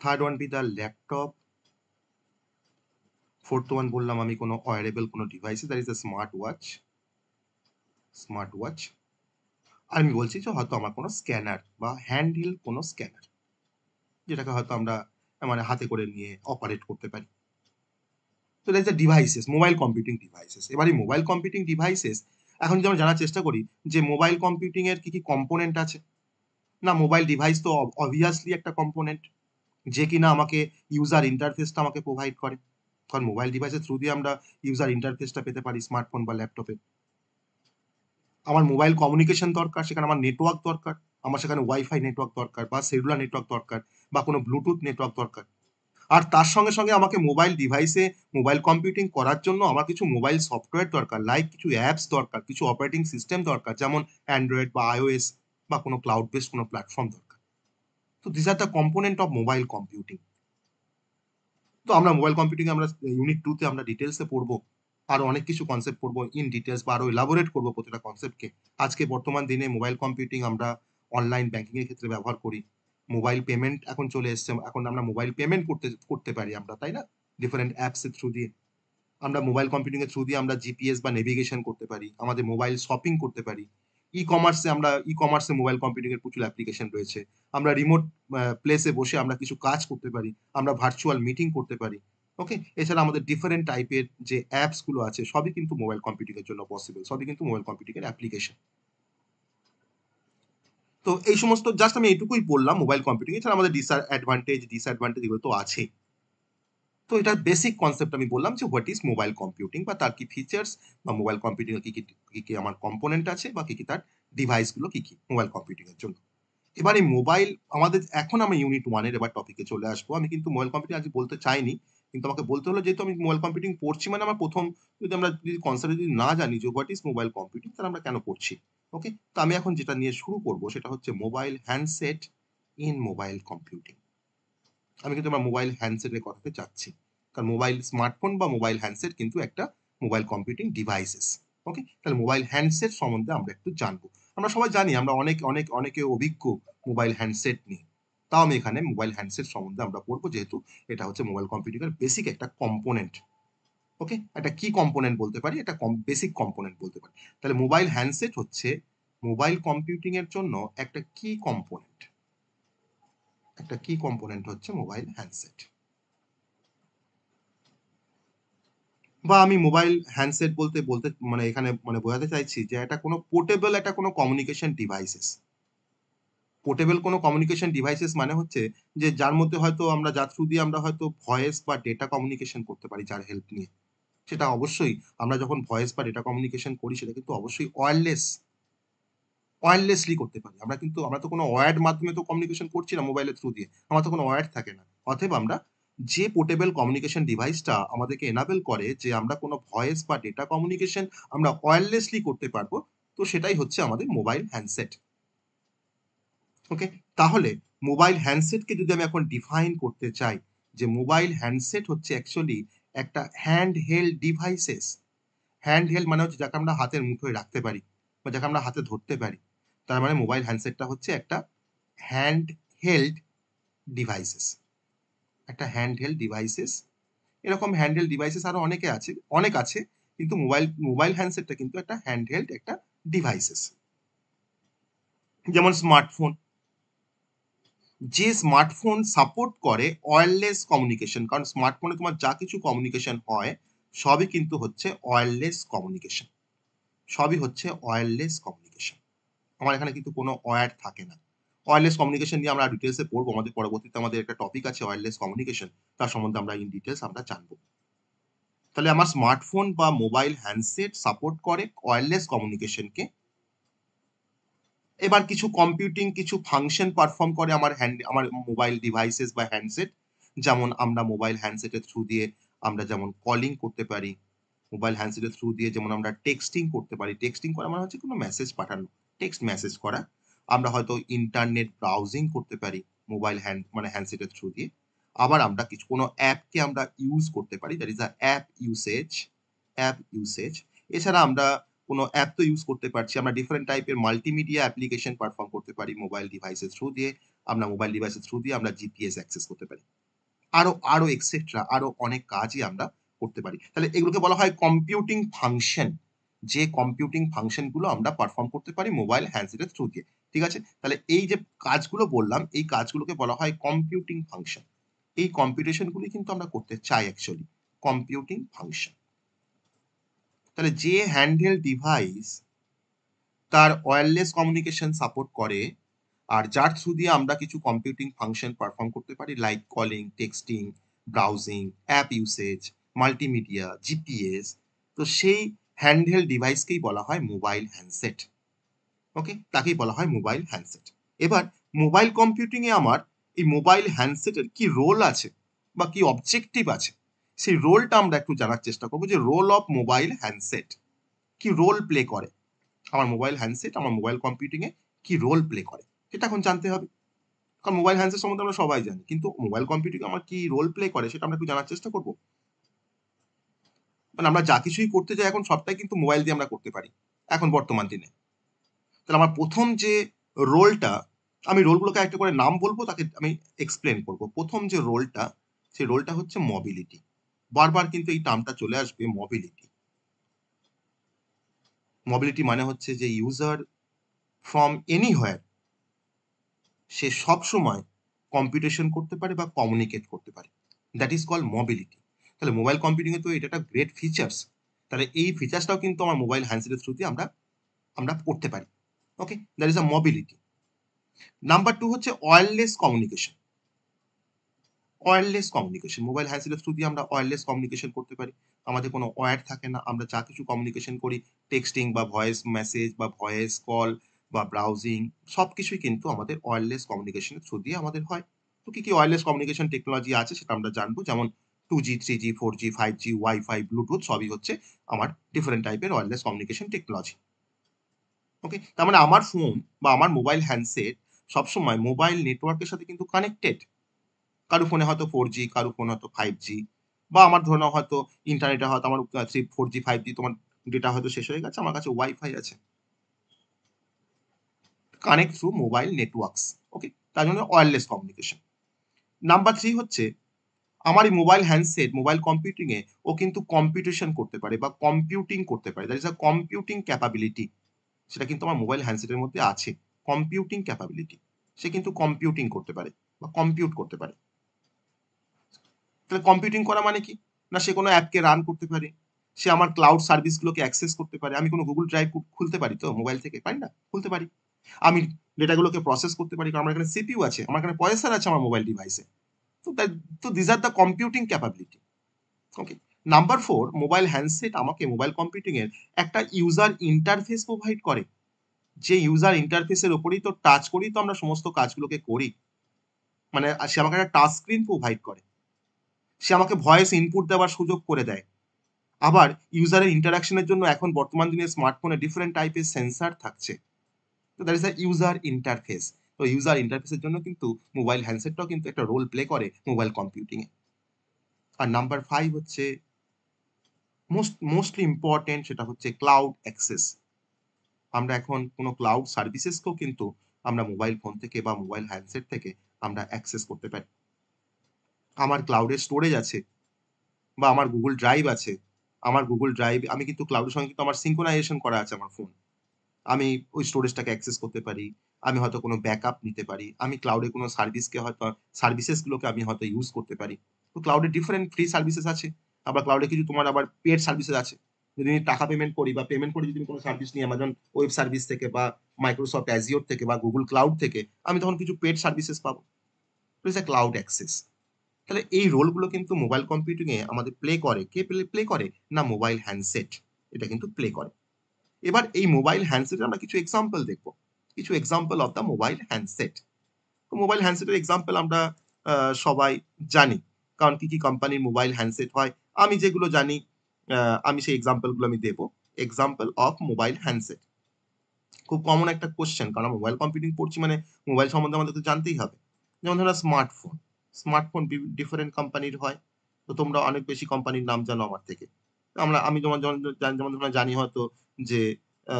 third one be the laptop, fourth one বললাম আমি কোনো ওয়ারেবল কোনো ডিভাইসে, that is the smart watch. আর আমি বলছি যে হয়তো আমার কোনো স্ক্যানার বা হ্যান্ডহেল্ড কোনো স্ক্যানার, যেটাকে হয়তো আমরা মানে হাতে করে নিয়ে অপারেট করতে পারি। তো that's the devices, mobile computing devices. এবার এই মোবাইল কম্পিউটিং ডিভাইসেস এখন যদি আমরা জানার চেষ্টা করি যে মোবাইল কম্পিউটিং এর কি কম্পোনেন্ট আছে? না, মোবাইল ডিভাইস তো অবভিয়াসলি একটা কম্পোনেন্ট, যে কিনা আমাকে ইউজার ইন্টারফেসটা আমাকে প্রোভাইড করে। কারণ মোবাইল ডিভাইসের থ্রু দিয়ে আমরা ইউজার ইন্টারফেসটা পেতে পারি স্মার্টফোন বা ল্যাপটপে। আমার মোবাইল কমিউনিকেশন দরকার, সেখানে আমার নেটওয়ার্ক দরকার। আমার সেখানে ওয়াইফাই নেটওয়ার্ক দরকার বা সেলুলার নেটওয়ার্ক দরকার বা কোনো ব্লুটুথ নেটওয়ার্ক দরকার। আর তার সঙ্গে, সঙ্গে আমাকে মোবাইল ডিভাইসে মোবাইল কম্পিউটিং করার জন্য আমার কিছু মোবাইল সফটওয়্যার দরকার, লাইক কিছু অ্যাপস দরকার, কিছু অপারেটিং সিস্টেম দরকার, যেমন অ্যান্ড্রয়েড বা iOS বা কোনো ক্লাউড বেসড কোনো প্ল্যাটফর্ম দরকার। তো this are the component of mobile computing. তো আমরা মোবাইল কম্পিউটিং আমরা ইউনিট 2 তে আমরা ডিটেইলসে পড়বো। আরো অনেক কিছু কনসেপ্ট পড়বো ইন ডিটেইলস বা আরো এলাবোরেট করবো প্রতিটা কনসেপ্টকে। আজকে বর্তমান দিনে মোবাইল কম্পিউটিং আমরা অনলাইন ব্যাংকিং এর ক্ষেত্রে ব্যবহার করি। মোবাইল পেমেন্ট এখন চলে এসছে। এখন আমরা মোবাইল পেমেন্ট করতে পারি আমরা, তাই না? ডিফারেন্ট অ্যাপস এর থ্রু দিয়ে। আমরা মোবাইল কম্পিউটিং এর থ্রু দিয়ে আমরা জিপিএস বা নেভিগেশন করতে পারি। আমাদের মোবাইল শপিং করতে পারি। ই-কমার্সে মোবাইল কম্পিউটিং এর প্রচুর অ্যাপ্লিকেশন রয়েছে। আমরা রিমোট প্লেসে বসে আমরা কিছু কাজ করতে পারি। আমরা ভার্চুয়াল মিটিং করতে পারি। ওকে? এছাড়া আমাদের ডিফারেন্ট টাইপের যে অ্যাপস গুলো আছে সবই কিন্তু মোবাইল কম্পিউটিং এর জন্য পসিবল। সবই কিন্তু মোবাইল কম্পিউটিং এর অ্যাপ্লিকেশন। তো এই সমস্ত জাস্ট আমি এটুকুই বললাম মোবাইল কম্পিউটিং। এছাড়া আমাদের ডিসঅ্যাডভান্টেজ এগুলো তো আছেই। তো এটার বেসিক কনসেপ্ট আমি বললাম যে হোয়াট ইজ মোবাইল কম্পিউটিং বা তার কি ফিচার্স বা মোবাইল কম্পিউটিং এর কি আমার কম্পোনেন্ট আছে বা কি তার ডিভাইস গুলো কি মোবাইল কম্পিউটিং এর জন্য। এবার এই মোবাইল আমাদের এখন আমি ইউনিট 1 এর এবার টপিকে চলে আসবো। আমি কিন্তু মোবাইল কম্পিউটিং আজকে বলতে চাইনি। কিন্তু আমাকে বলতে হলো যেহেতু আমি মোবাইল কম্পিউটিং পড়ছি, মানে আমার ১ম যদি কনসেপ্ট যদি না জানি যে হোয়াট ইজ মোবাইল কম্পিউটিং, তাহলে আমরা কেন পড়ছি? ওকে? তো আমি এখন যেটা নিয়ে শুরু করব সেটা হচ্ছে mobile handset in mobile computing. আমি কিন্তু আমার মোবাইল হ্যান্ডসেটের কথাতে যাচ্ছি। কারণ মোবাইল স্মার্টফোন বা মোবাইল হ্যান্ডসেট কিন্তু একটা মোবাইল কম্পিউটিং ডিভাইসেস। ওকে? তাহলে মোবাইল হ্যান্ডসেট সম্বন্ধে আমরা একটু জানবো। আমরা সবাই জানি আমরা অনেকে অভিজ্ঞ মোবাইল হ্যান্ডসেট নিয়ে। তাও আমি এখানে মোবাইল হ্যান্ডসেট সম্বন্ধে আমরা পড়বো, যেহেতু এটা হচ্ছে মোবাইল কম্পিউটিং এর বেসিক একটা কম্পোনেন্ট। ওকে? একটা কি কম্পোনেন্ট বলতে পারি, একটা বেসিক কম্পোনেন্ট বলতে পারি। তাহলে মোবাইল হ্যান্ডসেট হচ্ছে মোবাইল কম্পিউটিং এর জন্য একটা কি কম্পোনেন্ট। একটা কি কম্পোনেন্ট হচ্ছে মোবাইল হ্যান্ডসেট। বা আমি মোবাইল হ্যান্ডসেট বলতে মানে এখানে মানে বোঝাতে চাইছি যে এটা কোনো পোর্টেবল একটা কোনো কমিউনিকেশন ডিভাইসেস। পোর্টেবল কোনো কমিউনিকেশন ডিভাইসেস মানে হচ্ছে যে যার মধ্যে হয়তো আমরা যার থ্রু দিয়ে আমরা হয়তো ভয়েস বা ডেটা কমিউনিকেশন করতে পারি যার হেল্প নিয়ে। সেটা অবশ্যই আমরা যখন ভয়েস বা ডেটা কমিউনিকেশন করি সেটা কিন্তু অবশ্যই ওয়্যারলেসলি করতে পারি। আমরা তো কোনো ওয়্যার্ড মাধ্যমে তো কমিউনিকেশন করছি না মোবাইলের থ্রু দিয়ে। আমার তো কোনো ওয়্যার্ড থাকে না। অতএব আমরা যে পোর্টেবল কমিউনিকেশন ডিভাইসটা আমাদেরকে এনাবল করে যে আমরা কোনো ভয়েস বা ডেটা কমিউনিকেশন আমরা ওয়্যারলেসলি করতে পারবো, তো সেটাই হচ্ছে আমাদের মোবাইল হ্যান্ডসেট। ওকে? তাহলে মোবাইল হ্যান্ডসেটকে যদি আমি এখন ডিফাইন করতে চাই, যে মোবাইল হ্যান্ডসেট হচ্ছে অ্যাকচুয়ালি একটা hand held devices. Hand held মানে হচ্ছে যাকে আমরা হাতের মুঠোয় রাখতে পারি বা যাকে আমরা হাতে ধরতে পারি। তার মানে মোবাইল হ্যান্ডসেটটা হচ্ছে একটা হ্যান্ড হেল্ড ডিভাইসেস। একটা হ্যান্ড হেল্ড ডিভাইসেস। এরকম হ্যান্ড হেল্ড ডিভাইসেস আরো অনেক আছে। কিন্তু মোবাইল হ্যান্ডসেটটা কিন্তু একটা হ্যান্ড হেল্ড একটা ডিভাইসেস। যেমন স্মার্টফোন। যে স্মার্টফোন সাপোর্ট করে ওয়্যারলেস কমিউনিকেশন, কারণ স্মার্টফোনে তোমার যা কিছু কমিউনিকেশন হয় সবই কিন্তু হচ্ছে ওয়্যারলেস কমিউনিকেশন। সবই হচ্ছে ওয়্যারলেস কমিউনিকেশন। আমার এখানে কিন্তু কোনো ওয়্যার থাকে না। ওয়্যারলেস কমিউনিকেশন নিয়ে আমরা ডিটেইলসে পড়বো। আমাদের পরবর্তীতে একটা টপিক আছে ওয়্যারলেস কমিউনিকেশন। তার সম্বন্ধে আমরা ইন ডিটেইলস আমরা জানবো। তাহলে আমার স্মার্টফোন বা মোবাইল হ্যান্ডসেট সাপোর্ট করে ওয়্যারলেস কমিউনিকেশনকে। এবার কিছু ফাংশন পারফর্ম করে আমার মোবাইল ডিভাইসেস বা হ্যান্ডসেট। যেমন আমরা মোবাইল হ্যান্ডসেটের থ্রু দিয়ে আমরা যেমন কলিং করতে পারি। মোবাইল হ্যান্ডসেটের থ্রু দিয়ে যেমন আমরা টেক্সটিং করতে পারি। টেক্সটিং করা মানে হচ্ছে কোনো মেসেজ পাঠানো। টেক্সট মেসেজ করা। আমরা হয়তো ইন্টারনেট ব্রাউজিং করতে পারি মানে হ্যান্ডসেটের থ্রু দিয়ে। আবার আমরা কোনো অ্যাপকে আমরা ইউজ করতে পারি। That is a app usage. এছাড়া আমরা কোনো অ্যাপ তো ইউজ করতে পারছি। আমরা ডিফারেন্ট টাইপের মাল্টিমিডিয়া অ্যাপ্লিকেশন পারফর্ম করতে পারি মোবাইল ডিভাইসের থ্রু দিয়ে। আমরা মোবাইল ডিভাইসের থ্রু দিয়ে আমরা জিপিএস অ্যাক্সেস করতে পারি। আরো আরো এক্সেট্রা আরো অনেক কাজই আমরা করতে পারি। তাহলে এগুলোকে বলা হয় কম্পিউটিং ফাংশন। যে কম্পিউটিং ফাংশন গুলো আমরা পারফর্ম করতে পারি মোবাইল হ্যান্ডসেটের থ্রু দিয়ে। ঠিক আছে? তাহলে এই যে কাজগুলো বললাম, এই কাজগুলোকে বলা হয় কম্পিউটিং ফাংশন। এই কম্পিউটেশন গুলি কিন্তু আমরা করতে চাই অ্যাকচুয়ালি। Computing function. তাহলে যে হ্যান্ডহেল্ড ডিভাইস তার ওয়্যারলেস কমিউনিকেশন সাপোর্ট করে আর যার থ্রু দিয়ে আমরা কিছু কম্পিউটিং ফাংশন পারফর্ম করতে পারি like calling, texting, browsing, app usage, multimedia, GPS, তো সেই হ্যান্ডহেল্ড ডিভাইসকেই বলা হয় মোবাইল হ্যান্ডসেট। ওকে, তাকেই বলা হয় মোবাইল হ্যান্ডসেট। এবার মোবাইল কম্পিউটিং এ আমার এই মোবাইল হ্যান্ডসেটের কি রোল আছে বা কি অবজেক্টিভ আছে, সেই রোলটা আমরা একটু জানার চেষ্টা করবো যে রোল অফ মোবাইল হ্যান্ডসেট কি রোল প্লে করে। আমার মোবাইল হ্যান্ডসেট আমার মোবাইল কম্পিউটিং এ কি রোল প্লে করে সেটা এখন জানতে হবে। কারণ মোবাইল হ্যান্ডসেট সম্বন্ধে আমরা সবাই জানি, কিন্তু মোবাইল কম্পিউটিং আমার কি রোল প্লে করে সেটা আমরা একটু জানার চেষ্টা করব। মানে আমরা যা কিছুই করতে যাই এখন সবটাই কিন্তু মোবাইল দিয়ে আমরা করতে পারি এখন বর্তমান দিনে। তাহলে আমার প্রথম যে রোলটা, আমি রোলগুলোকে একটা করে নাম বলবো, তাকে আমি এক্সপ্লেন করব। প্রথম যে রোলটা, সেই রোলটা হচ্ছে মোবিলিটি। বারবার কিন্তু এই টার্মটা চলে আসবে, মোবিলিটি। মোবিলিটি মানে হচ্ছে যে ইউজার ফ্রম এনিহোয়ার সে সবসময় কম্পিউটেশন করতে পারে বা কমিউনিকেট করতে পারে। That is called mobility. তাহলে মোবাইল কম্পিউটিং এ তো এটা একটা গ্রেট ফিচার্স। তাহলে এই ফিচার্সটাও কিন্তু আমার মোবাইল হ্যান্ডসেটের থ্রুতে আমরা আমরা করতে পারি। Okay, that is a mobility. Number 2 হচ্ছে wireless communication. Wireless communication, mobile হ্যান্ডসেটের থ্রু দিয়ে আমরা ওয়্যারলেস কমিউনিকেশন করতে পারি। আমাদের কোনো ওয়্যার থাকে না, আমরা যা কিছু কমিউনিকেশন করি টেক্সটিং বা ভয়েস মেসেজ বা ভয়েস কল বা ব্রাউজিং সবকিছুই কিন্তু আমাদের ওয়্যারলেস কমিউনিকেশনের থ্রু দিয়ে আমাদের হয়। তো কি ওয়্যারলেস কমিউনিকেশন টেকনোলজি আছে সেটা আমরা জানবো, যেমন 2G, 3G, 4G, 5G, wifi, Bluetooth সবই হচ্ছে আমার ডিফারেন্ট টাইপের ওয়্যারলেস কমিউনিকেশন টেকনোলজি। ওকে, তার মানে আমার ফোন বা আমার মোবাইল হ্যান্ডসেট সবসময় মোবাইল নেটওয়ার্কের সাথে কিন্তু কানেক্টেড। কারো ফোনে হয়তো 4G, কারো ফোনে হয়তো 5G, বা আমার ধরে নাও হয়তো ইন্টারনেটে হয়তো আমার 4G, 5G তোমার ডেটা হয়তো শেষ হয়ে গেছে, আমার কাছে ওয়াইফাই আছে। Connect through mobile networks. Okay, তার জন্য ওয়্যারলেস কমিউনিকেশন। নাম্বার 3 হচ্ছে আমার এই মোবাইল হ্যান্ডসেট, মোবাইল কম্পিউটিং এ ও কিন্তু কম্পিউটেশন করতে পারে বা কম্পিউটিং করতে পারে। That is a computing capability. সেটা কিন্তু আমার মোবাইল হ্যান্ডসেটের মধ্যে আছে। Computing capability. সে কিন্তু কম্পিউটিং করতে পারে বা কম্পিউট করতে পারে। তাহলে কম্পিউটিং করা মানে কি? না সে কোনো অ্যাপকে রান করতে পারে। সে আমার ক্লাউড সার্ভিস গুলোকে অ্যাক্সেস করতে পারে। আমি কোনো Google Drive খুলতে পারি তো মোবাইল থেকে? পারি না? খুলতে পারি। আমি ডেটাগুলোকে প্রসেস করতে পারি কারণ আমার এখানে সিপিইউ আছে, আমার এখানে প্রসেসর আছে আমার মোবাইল ডিভাইসে। তো this are the computing capability. Okay. Number 4, mobile handset আমাকে মোবাইল কম্পিউটিং এর একটা ইউজার ইন্টারফেস প্রোভাইড করে। যে ইউজার ইন্টারফেসের উপরেই তো টাচ করেই তো আমরা সমস্ত কাজগুলোকে করি। মানে সে আমাকে একটা টাচ স্ক্রিন প্রোভাইড করে। সে আমাকে ভয়েস ইনপুট দেওয়ার সুযোগ করে দেয়। আবার ইউজারের ইন্টারেকশনের জন্য এখন বর্তমান দিনে স্মার্টফোনে ডিফারেন্ট টাইপের সেন্সর থাকছে। তো that is the user interface. তো ইউজার ইন্টারফেসের জন্য কিন্তু মোবাইল হ্যান্ডসেটটাও কিন্তু একটা রোল প্লে করে মোবাইল কম্পিউটিং এ। আর নাম্বার 5 হচ্ছে মোস্টলি ইম্পোর্টেন্ট, সেটা হচ্ছে ক্লাউড অ্যাক্সেস। আমরা এখন কোনো ক্লাউড সার্ভিসেসকেও কিন্তু আমরা মোবাইল ফোন থেকে বা মোবাইল হ্যান্ডসেট থেকে আমরা অ্যাক্সেস করতে পারি। আমার ক্লাউডে স্টোরেজ আছে বা আমার Google Drive আছে। আমার Google Drive আমি কিন্তু ক্লাউডের সঙ্গে কিন্তু আমার সিঙ্ক্রোনাইজেশন করা আছে আমার ফোন। আমি ওই স্টোরেজটাকে অ্যাক্সেস করতে পারি। আমি হয়তো কোনো ব্যাকআপ নিতে পারি। আমি ক্লাউডে কোনো সার্ভিসকে হয়তো সার্ভিসেস গুলোকে আমি হয়তো ইউজ করতে পারি। তো ক্লাউডে ডিফারেন্ট ফ্রি সার্ভিসেস আছে। আবার ক্লাউডে কিছু তোমার আবার পেইড সার্ভিসেস আছে। যদি আমি টাকা পেমেন্ট করি বা পেমেন্ট করে যদি আমি কোনো সার্ভিস নিই Amazon ওয়েব সার্ভিস থেকে বা Microsoft Azure থেকে বা Google Cloud থেকে, আমি তখন কিছু পেইড সার্ভিসেস পাবো। ইট ইস আ ক্লাউড অ্যাক্সেস। তাহলে এই রোলগুলো কিন্তু মোবাইল কম্পিউটিং এ আমাদের প্লে করে। কে প্লে করে? না মোবাইল হ্যান্ডসেট। এটা কিন্তু প্লে করে। এবার এই মোবাইল হ্যান্ডসেটের আমরা কিছু এক্সাম্পল দেখব। কিছু example of the mobile handset. তো মোবাইল হ্যান্ডসেটের এক্সাম্পল আমরা আ সবাই জানি। কারণ কি কোম্পানির মোবাইল হ্যান্ডসেট হয়। আমি যেগুলো জানি আ আমি সেই এক্সাম্পল গুলো আমি দেব। Example of mobile handset. খুব কমন একটা কোয়েশ্চেন, কারণ আমরা মোবাইল কম্পিউটিং পড়ছি মানে মোবাইল সম্বন্ধে আমাদের তো জানতেই হবে। যেমন ধরো স্মার্টফোন। স্মার্টফোন ডিফারেন্ট কোম্পানির হয়। তো তোমরা অনেক বেশি কোম্পানির নাম জানো আমার থেকে। আমি যেমন তোমরা জানি হয়তো যে আ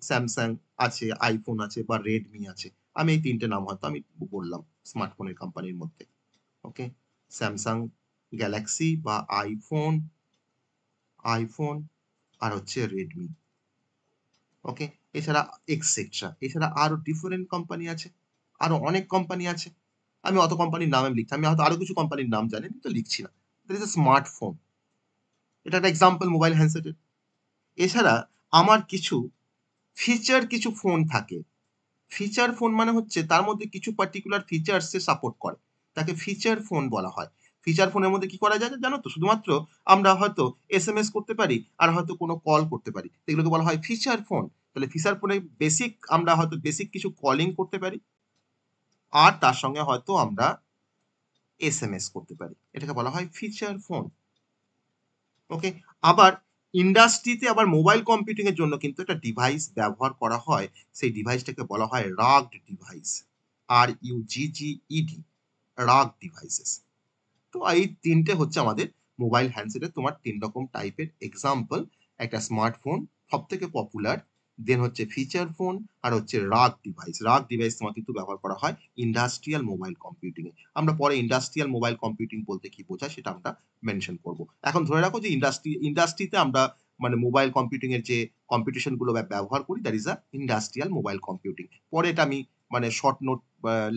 স্যামসাং আছে, আইফোন আছে বা রেডমি আছে। আমি এই ৩ টে নাম হয়তো আমি বললাম স্মার্টফোনের কোম্পানির মধ্যে। ওকে? স্যামসাং গ্যালাক্সি বা আইফোন আর হচ্ছে রেডমি। ওকে, এছাড়া এক্সেট্রা, এছাড়া আরো ডিফারেন্ট কোম্পানি আছে, আরো অনেক কোম্পানি আছে। আমি অত কোম্পানির নাম আমি লিখছি, আমি হয়তো আরো কিছু কোম্পানির নাম জানি কিন্তু লিখছি না। দ্যাট ইজ এ স্মার্টফোন, এটা একটা এক্সাম্পল মোবাইল হ্যান্ডসেটের। এছাড়া আমার কিছু ফিচার কিছু ফোন থাকে। ফিচার ফোন মানে হচ্ছে তার মধ্যে কিছু পার্টিকুলার ফিচার্স সে সাপোর্ট করে, তাকে ফিচার ফোন বলা হয়। ফিচার ফোনের মধ্যে কি করা যায় জানো তো? শুধুমাত্র আমরা হয়তো এসএমএস করতে পারি আর হয়তো কোনো কল করতে পারি, এগুলোকে বলা হয় ফিচার ফোন। তাহলে ফিচার ফোনে বেসিক আমরা হয়তো বেসিক কিছু কলিং করতে পারি আর তার সঙ্গে হয়তো আমরা এসএমএস করতে পারি, এটাকে বলা হয় ফিচার ফোন। ওকে, আবার ইন্ডাস্ট্রিতে আবার মোবাইল কম্পিউটিং এর জন্য কিন্তু একটা ডিভাইস ব্যবহার করা হয়, সেই ডিভাইসটাকে বলা হয় রাগড ডিভাইস, RUGGED, রাগ ডিভাইসেস। তো এই তিনটে হচ্ছে আমাদের মোবাইল হ্যান্ডসেটের তোমার তিন রকম টাইপের এক্সাম্পল। একটা স্মার্টফোন সব থেকে পপুলার, দেন হচ্ছে ফিচার ফোন, আর হচ্ছে রাগ ডিভাইস। রাগ ডিভাইস তোমার কিন্তু ব্যবহার করা হয় ইন্ডাস্ট্রিয়াল মোবাইল কম্পিউটিং এ। আমরা পরে ইন্ডাস্ট্রিয়াল মোবাইল কম্পিউটিং বলতে কি বোঝায় সেটা আমরা মেনশন করব। এখন ধরে রাখো যে ইন্ডাস্ট্রিতে আমরা মানে মোবাইল কম্পিউটিং এর যে কম্পিটিশন গুলো ব্যবহার করি, that is a industrial mobile computing. পরে এটা আমি মানে শর্ট নোট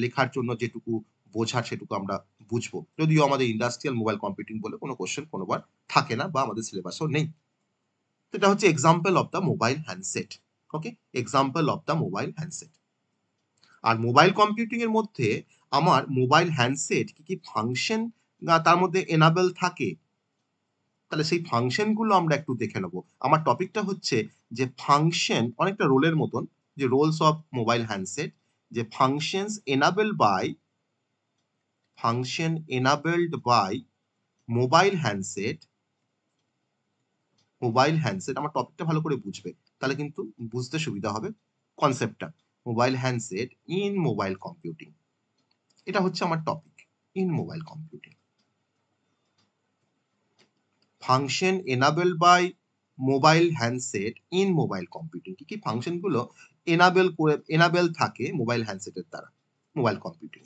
লেখার জন্য যেটুকু বোঝার সেটুকু আমরা বুঝবো। যদিও আমাদের ইন্ডাস্ট্রিয়াল মোবাইল কম্পিউটিং বলে কোনো কোয়েশ্চেন কোনোবার থাকে না বা আমাদের সিলেবাসেও নেই। তো এটা হচ্ছে example of the mobile handset. Okay, example of the mobile handset. আর মোবাইল কম্পিউটিং এর মধ্যে আমার মোবাইল হ্যান্ডসেট কি কি ফাংশন তার মধ্যে এনাবেল থাকে, তাহলে সেই ফাংশন গুলো আমরা একটু দেখে নেব। আমার টপিকটা হচ্ছে যে ফাংশন অনেকটা রোলের মতন, যে রোলস অফ মোবাইল হ্যান্ডসেট, যে function enabled by mobile handset. আমার টপিকটা ভালো করে বুঝবে, তাহলে কিন্তু বুঝতে সুবিধা হবে কনসেপ্টটা। Mobile handset in mobile computing, এটা হচ্ছে আমার topic, in mobile computing. Function enable by mobile handset in mobile computing, কি কি ফাংশন গুলো এনাবেল থাকে মোবাইল হ্যান্ডসেটের দ্বারা মোবাইল কম্পিউটিং।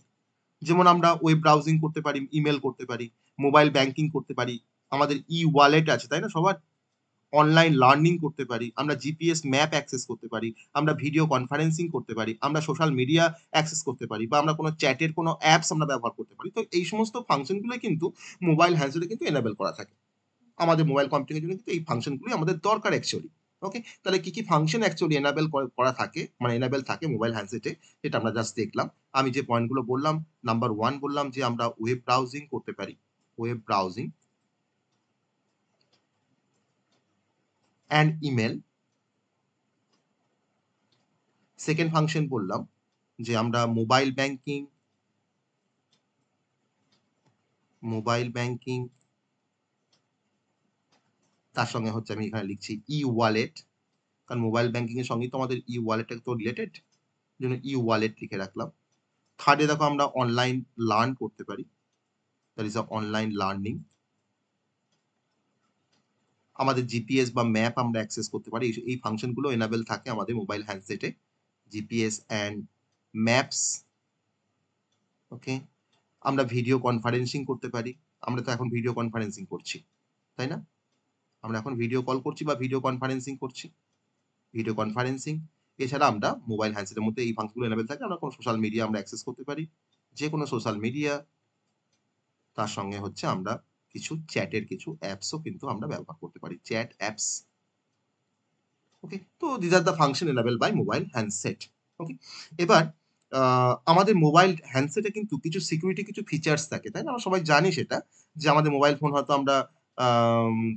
যেমন আমরা ওয়েব ব্রাউজিং করতে পারি, ইমেল করতে পারি, মোবাইল ব্যাংকিং করতে পারি, আমাদের ওয়ালেট আছে তাই না সবার, অনলাইন লার্নিং করতে পারি, আমরা জিপিএস ম্যাপ অ্যাক্সেস করতে পারি, আমরা ভিডিও কনফারেন্সিং করতে পারি, আমরা সোশ্যাল মিডিয়া অ্যাক্সেস করতে পারি, বা আমরা কোনো চ্যাটের কোনো অ্যাপস আমরা ব্যবহার করতে পারি। তো এই সমস্ত ফাংশনগুলো কিন্তু মোবাইল হ্যান্ডসেটে কিন্তু এনেবল করা থাকে। আমাদের মোবাইল কম্পিউটিং এর জন্য কিন্তু এই ফাংশনগুলোই আমাদের দরকার অ্যাকচুয়ালি। ওকে, তাহলে কি কি ফাংশন অ্যাকচুয়ালি এনাবেল করা থাকে, মানে এনাবেল থাকে মোবাইল হ্যান্ডসেটে, সেটা আমরা জাস্ট দেখলাম। আমি যে পয়েন্টগুলো বললাম, নাম্বার 1 বললাম যে আমরা ওয়েব ব্রাউজিং করতে পারি, web browsing and email. Second function বললাম যে আমরা মোবাইল ব্যাংকিং তার সঙ্গে হচ্ছে আমি এখানে লিখছি ওয়ালেট, কারণ মোবাইল ব্যাংকিং এর সঙ্গেই তো আমাদের ওয়ালেটটা তো রিলেটেড, জন্য ওয়ালেট লিখে রাখলাম। থার্ডে দেখো আমরা অনলাইন লার্ন করতে পারি, that is a online learning. আমাদের জিপিএস বা ম্যাপ আমরা অ্যাক্সেস করতে পারি, এই ফাংশনগুলো এনাবেল থাকে আমাদের মোবাইল হ্যান্ডসেটে, জিপিএস অ্যান্ড ম্যাপস। ওকে, আমরা ভিডিও কনফারেন্সিং করতে পারি, আমরা তো এখন ভিডিও কনফারেন্সিং করছি তাই না, আমরা এখন ভিডিও কল করছি বা ভিডিও কনফারেন্সিং করছি, ভিডিও কনফারেন্সিং। এছাড়া আমরা মোবাইল হ্যান্ডসেটের মধ্যে এই ফাংশনগুলো এনাবেল থাকে, আমরা কোনো সোশ্যাল মিডিয়া আমরা অ্যাক্সেস করতে পারি, যে কোনো সোশ্যাল মিডিয়া। তার সঙ্গে হচ্ছে আমরা কিছু চ্যাটের কিছু অ্যাপসও কিন্তু আমরা ব্যবহার করতে পারি, চ্যাট অ্যাপস। ওকে, তো this are the function enable by mobile handset. Okay, এবার আমাদের মোবাইল হ্যান্ডসেটে কিন্তু কিছু সিকিউরিটি কিছু ফিচার্স থাকে তাই না, আমরা সবাই জানি সেটা, যে আমাদের মোবাইল ফোন হয়তো আমরা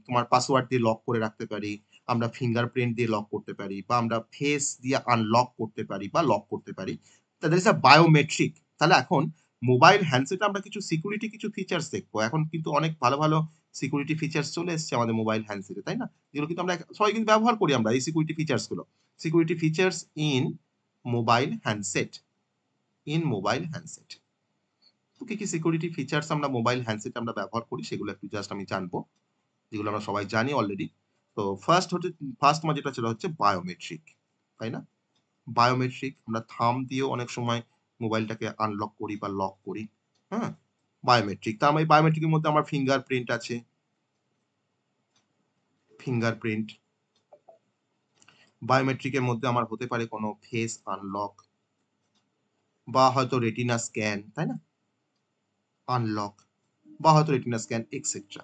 তোমার পাসওয়ার্ড দিয়ে লক করে রাখতে পারি, আমরা ফিঙ্গারপ্রিন্ট দিয়ে লক করতে পারি, বা আমরা ফেস দিয়ে আনলক করতে পারি বা লক করতে পারি, দ্যাট ইজ আ বায়োমেট্রিক। তাহলে এখন মোবাইল হ্যান্ডসেটে আমরা কিছু সিকিউরিটি কিছু ফিচার্স দেখবো। এখন কিন্তু অনেক ভালো ভালো সিকিউরিটি ফিচার্স চলে এসছে আমাদের মোবাইল হ্যান্ডসেটে তাই না, যেগুলো কিন্তু আমরা সবাই কিন্তু ব্যবহার করি আমরা এই সিকিউরিটি ফিচার্স গুলো। Security features in mobile handset, in mobile handset. তো কি কি সিকিউরিটি ফিচার্স আমরা মোবাইল হ্যান্ডসেট আমরা ব্যবহার করি সেগুলো একটু জাস্ট আমি জানবো, যেগুলো আমরা সবাই জানি অলরেডি। তো ফার্স্ট আমার যেটা ছিল হচ্ছে বায়োমেট্রিক তাই না, বায়োমেট্রিক। আমরা থাম্ব দিয়েও অনেক সময় মোবাইলটাকে আনলক করি বা লক করি। হ্যাঁ, বায়োমেট্রিক, তার মানে বায়োমেট্রিকের মধ্যে আমার ফিঙ্গারপ্রিন্ট আছে, ফিঙ্গারপ্রিন্ট। বায়োমেট্রিকের মধ্যে আমার হতে পারে কোনো ফেস আনলক বা হয়তো রেটিনা স্ক্যান, তাই না, আনলক, বা হয়তো রেটিনা স্ক্যান এক্সেট্রা।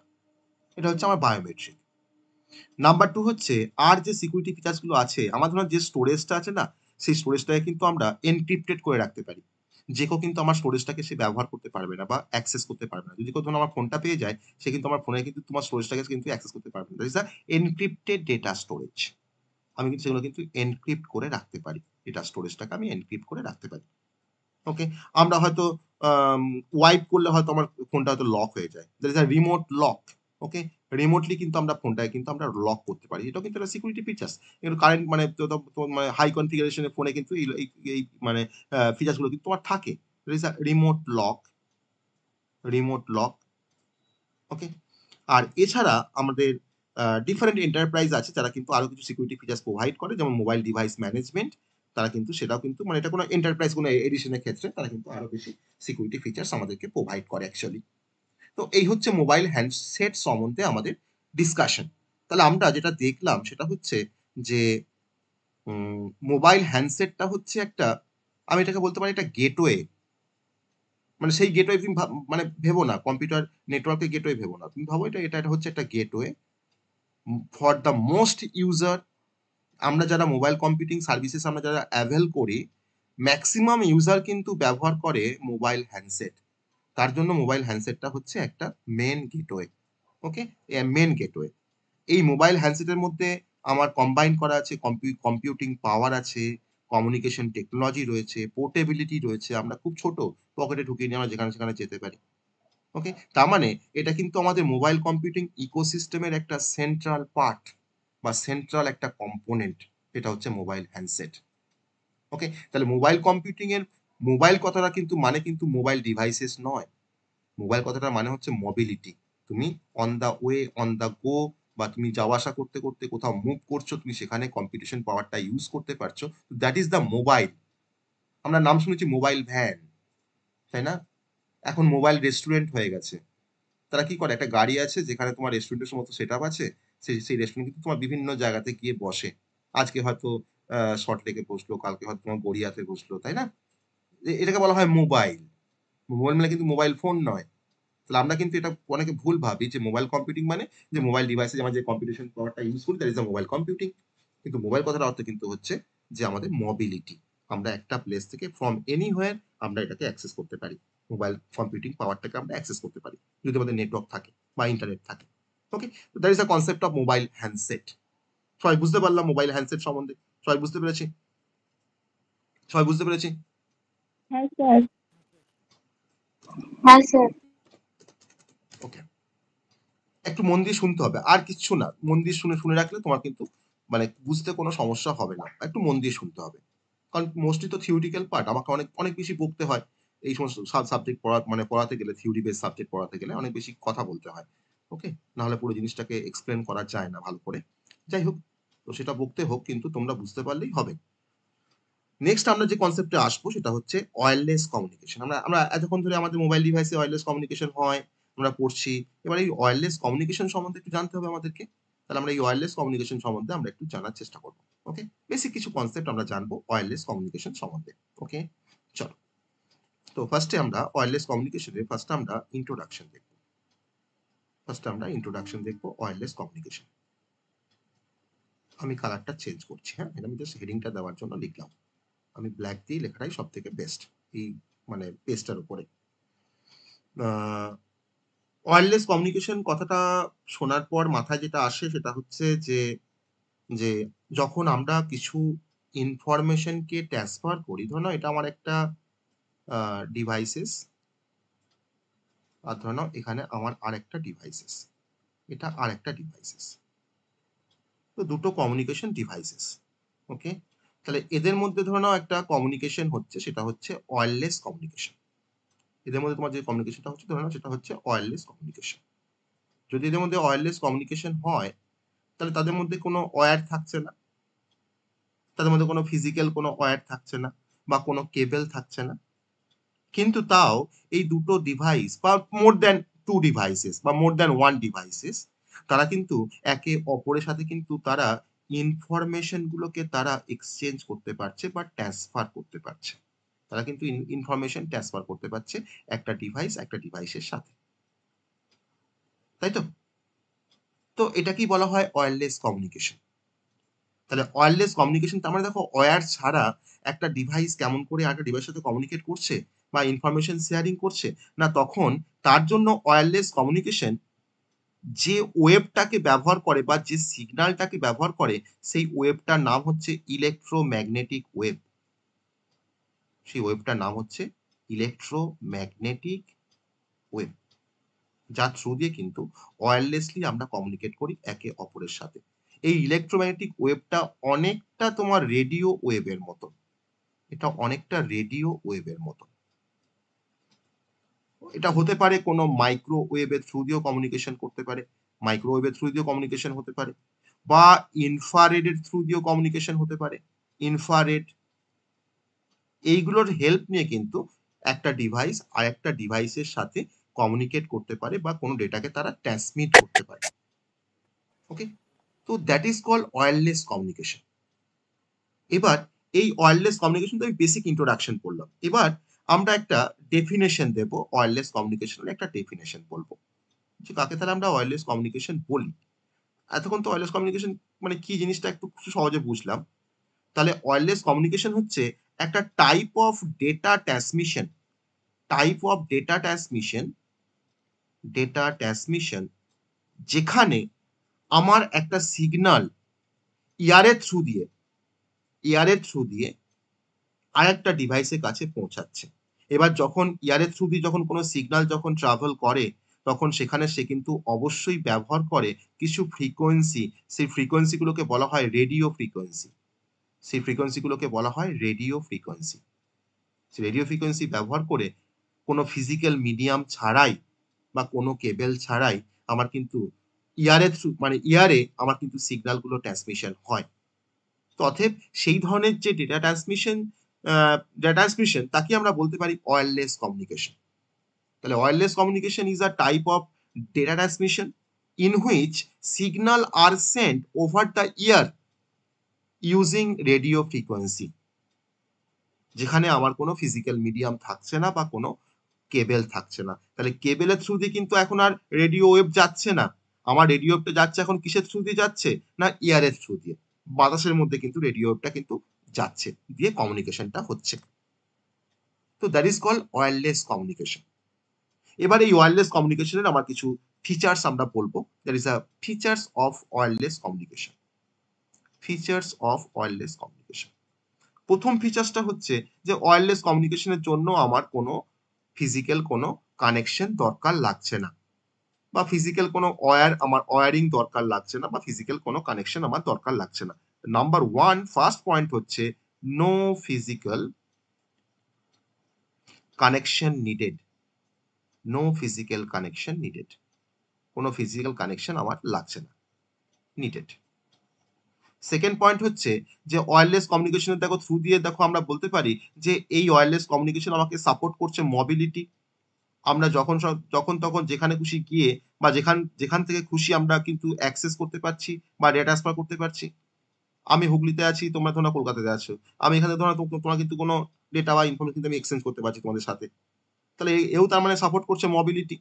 এটা হচ্ছে আমার বায়োমেট্রিক। নাম্বার 2 হচ্ছে আর যে সিকিউরিটি ফিচার্স গুলো আছে, আমার ধরুন যে স্টোরেজটা আছে না, সেই স্টোরেজটাকে কিন্তু আমরা এনক্রিপ্টেড করে রাখতে পারি। যে কেউ কিন্তু আমার স্টোরেজটাকে সে ব্যবহার করতে পারবে না বা অ্যাক্সেস করতে পারবে না। যদি কেউ ধরুন আমার ফোনটা পেয়ে যায়, সে কিন্তু আমার ফোনে কিন্তু তোমার স্টোরেজটাকে কিন্তু অ্যাক্সেস করতে পারবে না। That is a encrypted data storage. আমি কিন্তু সেগুলো কিন্তু এনক্রিপ্ট করে রাখতে পারি। ডেটা স্টোরেজটাকে আমি এনক্রিপ্ট করে রাখতে পারি। ওকে? আমরা হয়তো আম ওয়াইপ করলে হয়তো আমার ফোনটা হয়তো লক হয়ে যায়। That is a remote lock. Okay? Remotely কিন্তু আমরা ফোনটাকে কিন্তু আমরা লক করতে পারি। এটাও কিন্তু একটা সিকিউরিটি ফিচার্স। কিন্তু কারেন্ট মানে তো মানে হাই কনফিগারেশন এর ফোনে কিন্তু এই মানে ফিচার্স গুলো কিন্তু তোমার থাকে। That is a remote lock, remote lock. Okay? আর এছাড়া আমাদের ডিফারেন্ট এন্টারপ্রাইজ আছে যারা কিন্তু আরো কিছু সিকিউরিটি ফিচার্স প্রোভাইড করে, যেমন মোবাইল ডিভাইস ম্যানেজমেন্ট। তারা কিন্তু সেটাও কিন্তু মানে এটা কোনো এন্টারপ্রাইজ কোনো এডিশন এর ক্ষেত্রে তারা কিন্তু আরো বেশি সিকিউরিটি ফিচার্স আমাদেরকে প্রোভাইড করে অ্যাকচুয়ালি। তো এই হচ্ছে মোবাইল হ্যান্ডসেট সম্বন্ধে আমাদের ডিসকাশন। তাহলে আমরা যেটা দেখলাম সেটা হচ্ছে যে মোবাইল হ্যান্ডসেটটা হচ্ছে একটা, আমি এটাকে বলতে পারি একটা গেটওয়ে। মানে সেই গেটওয়ে তুমি মানে ভেবো না কম্পিউটার নেটওয়ার্কের গেটওয়ে ভেবো না। তুমি ভাবো এটা হচ্ছে একটা gateway for the most user. আমরা যারা মোবাইল কম্পিউটিং সার্ভিসেস আমরা যারা অ্যাভেল করি, ম্যাক্সিমাম ইউজার কিন্তু ব্যবহার করে মোবাইল হ্যান্ডসেট। তার জন্য মোবাইল হ্যান্ডসেটটা হচ্ছে একটা main gateway. Okay? Main gateway. এই মোবাইল হ্যান্ডসেটের মধ্যে আমার কম্বাইন করা আছে কম্পিউটিং পাওয়ার আছে, কমিউনিকেশন টেকনোলজি রয়েছে, পোর্টেবিলিটি রয়েছে। আমরা খুব ছোট পকেটে ঢুকিয়ে নিয়ে আমরা যেখানে সেখানে যেতে পারি। ওকে? তার মানে এটা কিন্তু আমাদের মোবাইল কম্পিউটিং ইকোসিস্টেমের একটা সেন্ট্রাল পার্ট বা সেন্ট্রাল একটা কম্পোনেন্ট। এটা হচ্ছে মোবাইল হ্যান্ডসেট। ওকে? তাহলে মোবাইল কম্পিউটিং এর মোবাইল কথাটা কিন্তু মানে কিন্তু মোবাইল ডিভাইসেস নয়। মোবাইল কথাটার মানে হচ্ছে মোবিলিটি। তুমি on the way, on the go, বা তুমি যাওয়া আসা করতে, করতে কোথাও মুভ করছো, তুমি সেখানে কম্পিউটেশন পাওয়ারটা ইউজ করতে পারছো। That is the mobile. আমরা নাম শুনেছি মোবাইল ভ্যান, তাই না? এখন মোবাইল রেস্টুরেন্ট হয়ে গেছে। তারা কি করে? একটা গাড়ি আছে যেখানে তোমার রেস্টুরেন্টের মতো সেটআপ আছে। সেই রেস্টুরেন্ট কিন্তু তোমার বিভিন্ন জায়গাতে গিয়ে বসে। আজকে হয়তো সল্টলেকে বসলো, কালকে হয়তো তোমার গড়িয়াতে বসলো, তাই না? এটাকে বলা হয় মোবাইল। মোবাইল মানে কিন্তু মোবাইল ফোন নয়। তাহলে আমরা কিন্তু এটা অনেকে ভুল ভাবি যে মোবাইল কম্পিউটিং মানে যে মোবাইল ডিভাইসে আমরা যে কম্পিউটেশন পাওয়ারটা ইউজ করি that is a mobile computing. কিন্তু মোবাইল কথাটার অর্থ কিন্তু হচ্ছে যে আমাদের মোবিলিটি। আমরা একটা প্লেস থেকে ফ্রম এনিহোয়্যার আমরা এটাকে অ্যাক্সেস করতে পারি। মোবাইল কম্পিউটিং পাওয়ারটাকে আমরা অ্যাক্সেস করতে পারি। যদি আমাদের নেটওয়ার্ক থাকে বা ইন্টারনেট থাকে। ওকে? তো that is the concept of mobile handset. সবাই বুঝতে পারলাম মোবাইল হ্যান্ডসেট সম্বন্ধে? সবাই বুঝতে পেরেছি? সবাই বুঝতে পেরেছি? হ্যাঁ স্যার। হ্যাঁ স্যার। ওকে। একটু মন দিয়ে শুনতে হবে। আর কিচ্ছু না। মন দিয়ে শুনে শুনে রাখলে তোমার কিন্তু মানে বুঝতে কোনো সমস্যা হবে না। একটু মন দিয়ে শুনতে হবে। কারণ মোস্টলি তো থিওরিটিক্যাল পার্ট। আমাকে অনেক, অনেক বেশি বকতে হয়। এই সমস্ত সাবজেক্ট মানে পড়াতে গেলে, থিওরি বেস সাবজেক্ট পড়াতে গেলে অনেক বেশি কথা বলতে হয়। ওকে? না হলে পুরো জিনিসটাকে এক্সপ্লেন করা যায় না ভালো করে। যাই হোক, তো সেটা বকতে হোক কিন্তু তোমরা বুঝতে পারলেই হবে। নেক্সট আমরা যে কনসেপ্টে আসবো সেটা হচ্ছে ওয়্যারলেস কমিউনিকেশন। আমরা আমরা এতক্ষণ ধরে আমাদের মোবাইল ডিভাইসে ওয়্যারলেস কমিউনিকেশন হয়, আমরা পড়ছি। এবার এই ওয়্যারলেস কমিউনিকেশন সম্বন্ধে একটু জানতে হবে আমাদেরকে। তাহলে আমরা এই ওয়্যারলেস কমিউনিকেশন সম্বন্ধে আমরা একটু জানার চেষ্টা করব। ওকে? বেসিক কিছু কনসেপ্ট আমরা জানবো ওয়্যারলেস কমিউনিকেশন সম্বন্ধে। ওকে? চলো। তো ফার্স্টে আমরা ওয়্যারলেস কমিউনিকেশনের ফার্স্ট আমরা ইন্ট্রোডাকশন দেখব। ফার্স্ট আমরা ইন্ট্রোডাকশন দেখব ওয়্যারলেস কমিউনিকেশন। আমি কালারটা চেঞ্জ করছি, হ্যাঁ? এটা আমি জাস্ট হেডিংটা দেওয়ার জন্য লিখলাম। আমি ব্ল্যাক দিয়ে লেখাটাই সবথেকে বেস্ট এই মানে পেজটার উপরে। ওয়্যারলেস কমিউনিকেশন কথাটা শোনার পর মাথায় যেটা আসে সেটা হচ্ছে যে যে যখন আমরা কিছু ইনফরমেশনকে ট্রান্সফার করি, ধরো না এটা আমার একটা ডিভাইসেস, আর ধরো নাও এখানে আমার আরেকটা ডিভাইসেস, এটা আরেকটা ডিভাইসেস। তো দুটো কমিউনিকেশন ডিভাইসেস। ওকে? তাহলে এদের মধ্যে ধরো নাও একটা কমিউনিকেশন হচ্ছে, সেটা হচ্ছে ওয়্যারলেস কমিউনিকেশন। এদের মধ্যে তোমার যে কমিউনিকেশনটা হচ্ছে ধরো নাও সেটা হচ্ছে ওয়্যারলেস কমিউনিকেশন। যদি এদের মধ্যে ওয়্যারলেস কমিউনিকেশন হয় তাহলে তাদের মধ্যে কোনো ওয়্যার থাকছে না, তাদের মধ্যে কোনো ফিজিক্যাল কোনো ওয়্যার থাকছে না বা কোনো কেবল থাকছে না। কিন্তু তাও এই দুটো ডিভাইস বা মোর দ্যান 2 ডিভাইসেস বা মোর দ্যান 1 ডিভাইসেস তারা কিন্তু একে অপরের সাথে কিন্তু তারা ইনফরমেশন গুলোকে তারা এক্সচেঞ্জ করতে পারছে বা ট্রান্সফার করতে পারছে। তারা কিন্তু ইনফরমেশন ট্রান্সফার করতে পারছে একটা ডিভাইসের সাথে। তাই তো? তো এটাকেই বলা হয় ওয়্যারলেস কমিউনিকেশন। তাহলে ওয়্যারলেস কমিউনিকেশন তার মানে দেখো ওয়্যার ছাড়া একটা ডিভাইস কেমন করে আরেকটা ডিভাইসের সাথে কমিউনিকেট করছে বা ইনফরমেশন শেয়ারিং করছে, না তখন তার জন্য ওয়্যারলেস কমিউনিকেশন যে ওয়েবটাকে ব্যবহার করে বা যে সিগন্যালটাকে ব্যবহার করে সেই ওয়েবটার নাম হচ্ছে ইলেকট্রোম্যাগনেটিক ওয়েব। সেই ওয়েবটার নাম হচ্ছে ইলেকট্রোম্যাগনেটিক ওয়েব, যার থ্রু দিয়ে কিন্তু ওয়্যারলেসলি আমরা কমিউনিকেট করি একে অপরের সাথে। এই ইলেকট্রোম্যাগনেটিক ওয়েবটা অনেকটা তোমার রেডিও ওয়েভের মতো। এটা অনেকটা রেডিও ওয়েভের মতো। এটা হতে পারে কোনো মাইক্রোওয়েভের থ্রু দিয়েও কমিউনিকেশন করতে পারে, মাইক্রোওয়েভের থ্রু দিয়েও কমিউনিকেশন হতে পারে, বা ইনফ্রারেডের থ্রু দিয়েও কমিউনিকেশন হতে পারে। ইনফ্রারেড এইগুলোর হেল্প নিয়ে কিন্তু একটা ডিভাইস আরেকটা ডিভাইসের সাথে কমিউনিকেট করতে পারে বা কোনো ডেটাকে তারা ট্রান্সমিট করতে পারে। ওকে, তো that is called wireless communication. এবার এই ওয়্যারলেস কমিউনিকেশন আমি বেসিক ইন্ট্রোডাকশন করলাম। এবার আমরা একটা ডেফিনেশন দেব, ওয়্যারলেস কমিউনিকেশনের একটা ডেফিনেশন বলবো যে কাকে তাহলে আমরা ওয়্যারলেস কমিউনিকেশন বলি। এতক্ষণ তো ওয়্যারলেস কমিউনিকেশন মানে কি জিনিসটা একটু সহজে বুঝলাম। তাহলে ওয়্যারলেস কমিউনিকেশন হচ্ছে একটা type of data transmission, type of data transmission যেখানে আমার একটা সিগন্যাল ইয়ারের থ্রু দিয়ে আরেকটা ডিভাইসের কাছে পৌঁছাচ্ছে। এবার যখন ইয়ারের থ্রু দিয়ে যখন কোনো সিগন্যাল যখন ট্রাভেল করে, তখন সেখানে সে কিন্তু অবশ্যই ব্যবহার করে কিছু ফ্রিকোয়েন্সি। সেই ফ্রিকোয়েন্সি গুলোকে বলা হয় রেডিও ফ্রিকোয়েন্সি। সেই ফ্রিকোয়েন্সি গুলোকে বলা হয় রেডিও ফ্রিকোয়েন্সি। সেই রেডিও ফ্রিকোয়েন্সি ব্যবহার করে কোনো ফিজিক্যাল মিডিয়াম ছাড়াই বা কোনো কেবল ছাড়াই আমার কিন্তু ইয়ারের থ্রু মানে ইয়ারে আমার কিন্তু সিগন্যাল গুলো ট্রান্সমিশন হয়। তো অতএব সেই ধরনের যে ডেটা ট্রান্সমিশন তাকে আমরা বলতে পারি ওয়্যারলেস কমিউনিকেশন। তাহলে wireless communication is a type of data transmission in which signal are sent over the air using radio frequency, যেখানে আমার কোনো ফিজিক্যাল মিডিয়াম থাকছে না বা কোনো কেবল থাকছে না। তাহলে কেবলের থ্রু দিয়ে কিন্তু এখন আর রেডিও ওয়েভ যাচ্ছে না। আমার রেডিও ওয়েভটা যাচ্ছে এখন কিসের থ্রু দিয়ে যাচ্ছে, না ইয়ারের থ্রু দিয়ে। বাতাসের মধ্যে কিন্তু রেডিও ওয়েভটা কিন্তু যাচ্ছে, দিয়ে কমিউনিকেশনটা হচ্ছে। তো that is called wireless communication. এবার এই ওয়্যারলেস কমিউনিকেশনের আমার কিছু ফিচার্স আমরা বলবো। That is a features of wireless communication. Features of wireless communication. প্রথম ফিচার্সটা হচ্ছে যে ওয়্যারলেস কমিউনিকেশনের জন্য আমার কোনো ফিজিক্যাল কোনো কানেকশন দরকার লাগছে না, বা ফিজিক্যাল কোনো আমার ওয়্যারিং দরকার লাগছে না, বা ফিজিক্যাল কোনো কানেকশন আমার দরকার লাগছে না। নাম্বার ওয়ান ফার্স্ট পয়েন্ট হচ্ছে no physical connection needed. No physical connection needed. কোনো ফিজিক্যাল কানেকশন আমার লাগছে না, নিডেড। সেকেন্ড পয়েন্ট হচ্ছে যে ওয়্যারলেস কমিউনিকেশনের দেখো থ্রু দিয়ে দেখো আমরা বলতে পারি যে এই ওয়্যারলেস কমিউনিকেশন আমাকে সাপোর্ট করছে মোবিলিটি। আমরা যখন তখন যেখানে খুশি গিয়ে বা যেখান থেকে খুশি আমরা কিন্তু অ্যাক্সেস করতে পারছি বা ডেটা ট্রান্সফার করতে পারছি। আমি হুগলিতে আছি, তোমরা ধরো কলকাতাতে আছো। আমি এখানে ধরো তোমরা কিন্তু কোনো ডেটা বা ইনফরমেশন কিন্তু আমি এক্সচেঞ্জ করতে পারছি তোমাদের সাথে। তাহলে এও তার মানে সাপোর্ট করছে মোবিলিটি।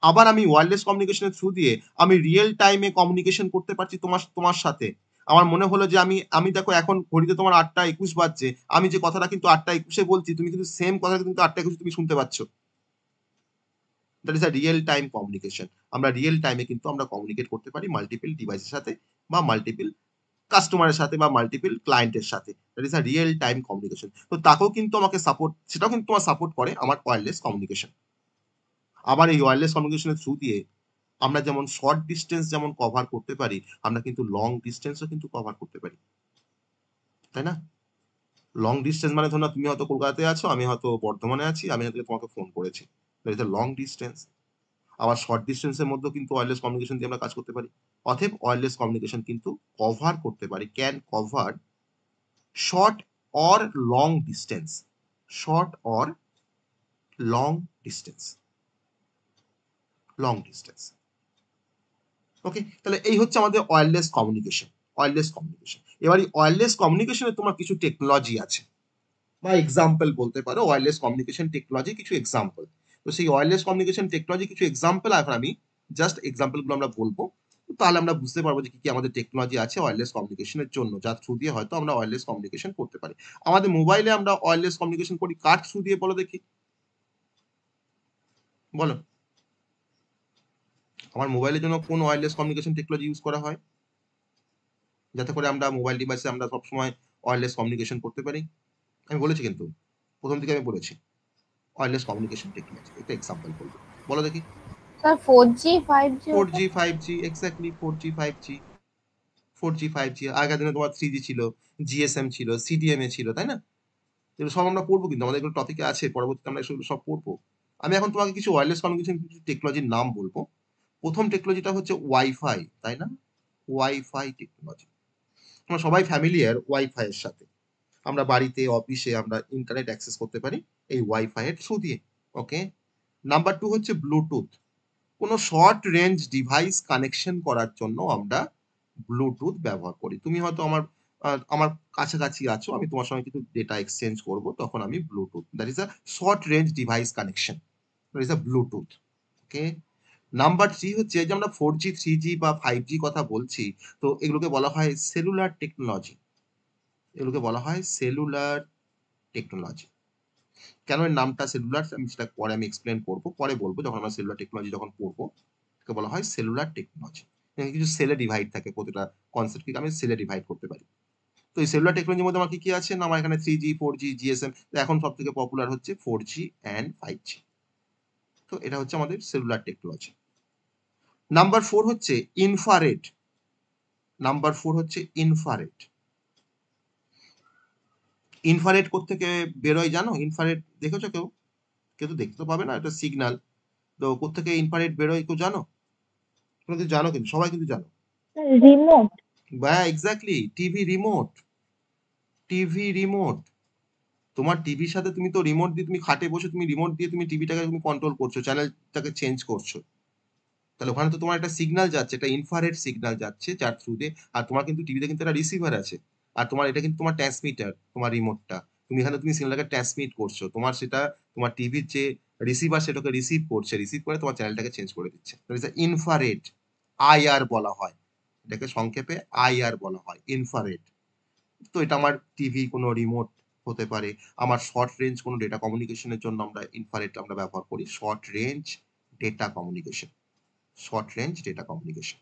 আবার আমি ওয়্যারলেস কমিউনিকেশনের থ্রু দিয়ে আমি রিয়েল টাইমে কমিউনিকেশন করতে পারছি তোমার সাথে। আমার মনে হলো যে আমি দেখো এখন ঘড়িতে তোমার ৮টা ২১ বাজছে। আমি যে কথাটা কিন্তু ৮টা ২১-এ বলছি, তুমি কিন্তু সেম কথা কিন্তু ৮টা ২১ তুমি শুনতে পাচ্ছ। That is a real time communication. আমরা রিয়েল টাইমে কিন্তু আমরা কমিউনিকেট করতে পারি মাল্টিপল ডিভাইসের সাথে বা মাল্টিপল কাস্টমারের সাথে বা মাল্টিপল ক্লায়েন্টের সাথে। That is a real time communication. তো তাকেও কিন্তু আমাকে সাপোর্ট, সেটাও কিন্তু তোমার সাপোর্ট করে আমার ওয়্যারলেস কমিউনিকেশন। আবার এই ওয়্যারলেস কমিউনিকেশনের থ্রু দিয়ে আমরা যেমন শর্ট ডিসটেন্স যেমন কভার করতে পারি, আমরা কিন্তু লং ডিসটেন্সও কিন্তু কভার করতে পারি, তাই না? লং ডিসটেন্স মানে ধরো তুমি হয়তো কলকাতাতে আছো, আমি হয়তো বর্ধমানে আছি, আমি হয়তো তোমাকে ফোন করেছি। That is a long distance. আবার শর্ট ডিসটেন্সের মধ্যেও কিন্তু ওয়্যারলেস কমিউনিকেশন দিয়ে আমরা কাজ করতে পারি। অতএব ওয়্যারলেস কমিউনিকেশন কিন্তু কভার করতে পারি, can cover short or long distance, short or long distance, long distance. Okay, তাহলে এই হচ্ছে আমাদের ওয়্যারলেস কমিউনিকেশন, ওয়্যারলেস কমিউনিকেশন। এবার এই ওয়্যারলেস কমিউনিকেশনে তোমার কিছু টেকনোলজি আছে বা এক্সাম্পল বলতে পারো, ওয়্যারলেস কমিউনিকেশন টেকনোলজি কিছু এক্সাম্পল। তো সেই ওয়্যারলেস কমিউনিকেশন টেকনোলজি কিছু এক্সাম্পল এখন আমি জাস্ট এক্সাম্পলগুলো আমরা বলবো, তাহলে আমরা বুঝতে পারবো যে কি কি আমাদের টেকনোলজি আছে ওয়্যারলেস কমিউনিকেশনের জন্য, যার থ্রু দিয়ে হয়তো আমরা ওয়্যারলেস কমিউনিকেশন করতে পারি। আমাদের মোবাইলে আমরা ওয়্যারলেস কমিউনিকেশন করি কার থ্রু দিয়ে বলো দেখি, বলো। আমার মোবাইলের জন্য কোন ওয়্যারলেস কমিউনিকেশন টেকনোলজি ইউজ করা হয়, যাতে করে আমরা মোবাইল ডিভাইসে আমরা সবসময় ওয়্যারলেস কমিউনিকেশন করতে পারি? আমি বলেছি কিন্তু, প্রথম থেকে আমি বলেছি ওয়্যারলেস কমিউনিকেশন টেকনোলজি, একটা এক্সাম্পল বলবো, বলো দেখি। Sir 4G 5G 4G 5G, exactly 4G 5G। 4G 5G আগের দিনে তোমার 3G ছিল, জিএসএম ছিল, সিডিএমএ ছিল, তাই না? এগুলো সব আমরা পড়বো, কিন্তু আমাদের এগুলো টপিকে আছে, পরবর্তীতে আমরা এগুলো সব পড়বো। আমি এখন তোমাকে কিছু ওয়্যারলেস কমিউনিকেশন কিছু টেকনোলজির নাম বলবো। প্রথম টেকনোলজিটা হচ্ছে ওয়াইফাই, তাই না? Wifi technology. আমরা সবাই ফ্যামিলিয়ার ওয়াইফাই এর সাথে। আমরা বাড়িতে অফিসে আমরা ইন্টারনেট অ্যাক্সেস করতে পারি এই ওয়াইফাই এর থ্রু দিয়ে। ওকে। নাম্বার 2 হচ্ছে ব্লুটুথ। কোনো শর্ট রেঞ্জ ডিভাইস কানেকশন করার জন্য আমরা ব্লুটুথ ব্যবহার করি। তুমি হয়তো আমার কাছাকাছি আছো, আমি তোমার সঙ্গে কিছু ডেটা এক্সচেঞ্জ করব, তখন আমি Bluetooth, that is a short range device connection, that is a Bluetooth. Okay. Number 3 হচ্ছে যে আমরা 4G 3G বা 5G কথা বলছি, তো এগুলোকে বলা হয় সেলুলার টেকনোলজি, এগুলোকে বলা হয় সেলুলার টেকনোলজি। কেন এর নামটা সেলুলার, আমি সেটা পরে আমি এক্সপ্লেন করব, পরে বলবো যখন আমরা সেলুলার টেকনোলজি যখন পড়বো। একে বলা হয় সেলুলার টেকনোলজি। এখানে কিছু সেলে ডিভাইড থাকে, প্রতিটা কনসেপ্টকে আমি সেলে ডিভাইড করতে পারি। তো এই সেলুলার টেকনোলজির মধ্যে আমার কি কি আছে না, আমার এখানে 3G 4G জিএসএম, এখন সব থেকে পপুলার হচ্ছে 4G অ্যান্ড 5G। তো এটা হচ্ছে আমাদের সেলুলার টেকনোলজি। নাম্বার 4 হচ্ছে ইনফ্রারেড। নাম্বার 4 হচ্ছে ইনফ্রারেড। ইনফ্রারেড কোত্থেকে বেরোয় জানো? ইনফ্রারেড দেখেছো কেউ? কেউ তো দেখতে পাবে না, এটা সিগন্যাল। তো কোত্থেকে ইনফ্রারেড বেরোয় কেউ জানো? তোমরা কিন্তু জানো, কিন্তু সবাই কিন্তু জানো। রিমোট। বা exactly, TV remote. TV remote. তোমার টিভির সাথে তুমি তো রিমোট দিয়ে, তুমি খাটে বসে তুমি রিমোট দিয়ে তুমি টিভিটাকে তুমি কন্ট্রোল করছো, চ্যানেলটাকে চেঞ্জ করছো। তাহলে ওখানে তো তোমার একটা সিগন্যাল যাচ্ছে, একটা ইনফ্রারেড সিগন্যাল যাচ্ছে, যার থ্রু দিয়ে। আর তোমার কিন্তু টিভিতে কিন্তু একটা রিসিভার আছে, আর তোমার এটা কিন্তু তোমার ট্রান্সমিটার, তোমার রিমোটটা। তুমি এখানে তুমি সিগন্যালটাকে ট্রান্সমিট করছো, তোমার সেটা তোমার টিভির যে রিসিভার সেটাকে রিসিভ করছে, রিসিভ করে তোমার চ্যানেলটাকে চেঞ্জ করে দিচ্ছে। ইনফ্রারেড, আইআর বলা হয় এটাকে, সংক্ষেপে আইআর বলা হয়, ইনফ্রারেড। তো এটা আমার টিভি, কোনো রিমোট হতে পারে। আমার শর্ট রেঞ্জ কোনো ডেটা কমিউনিকেশনের জন্য আমরা ইনফ্রারেড আমরা ব্যবহার করি, short range data communication, short range data communication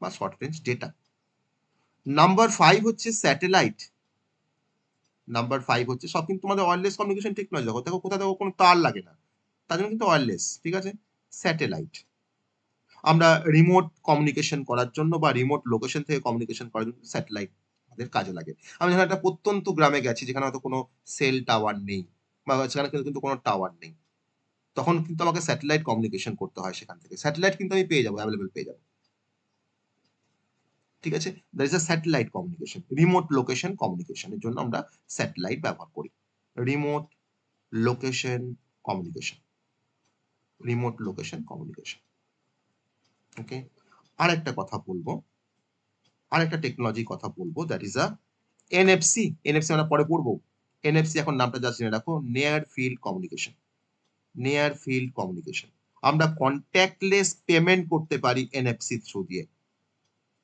বা শর্ট রেঞ্জ ডেটা। নাম্বার 5 হচ্ছে স্যাটেলাইট। নাম্বার 5 হচ্ছে, সব কিন্তু তোমাদের ওয়্যারলেস কমিউনিকেশন টেকনোলজি, দেখো কোথাও দেখো কোনো তার লাগে না, তার জন্য কিন্তু ওয়্যারলেস, ঠিক আছে। স্যাটেলাইট আমরা রিমোট কমিউনিকেশন করার জন্য বা রিমোট লোকেশন থেকে কমিউনিকেশন করার জন্য স্যাটেলাইট আমাদের কাজে লাগে। আমি যখন একটা প্রত্যন্ত গ্রামে গেছি যেখানে হয়তো কোনো সেল টাওয়ার নেই, বা সেখানে কিন্তু কোনো টাওয়ার নেই, তখন কিন্তু আমাকে স্যাটেলাইট কমিউনিকেশন করতে হয় সেখান থেকে। স্যাটেলাইট কিন্তু আমি পেয়ে যাবো, অ্যাভেলেবল পেয়ে যাবো, ঠিক আছে। That is a satellite communication. Remote location কমিউনিকেশনের জন্য আমরা স্যাটেলাইট ব্যবহার করি। Remote location communication, remote location communication. Okay. আরেকটা কথা বলবো, আরেকটা টেকনোলজির কথা বলবো, that is a NFC. NFC আমরা পরে পড়বো। এনএফসি এখন নামটা জাস্ট জেনে রাখো, near field communication, near field communication. আমরা কন্ট্যাক্টলেস পেমেন্ট করতে পারি এনএফসি থ্রু দিয়ে।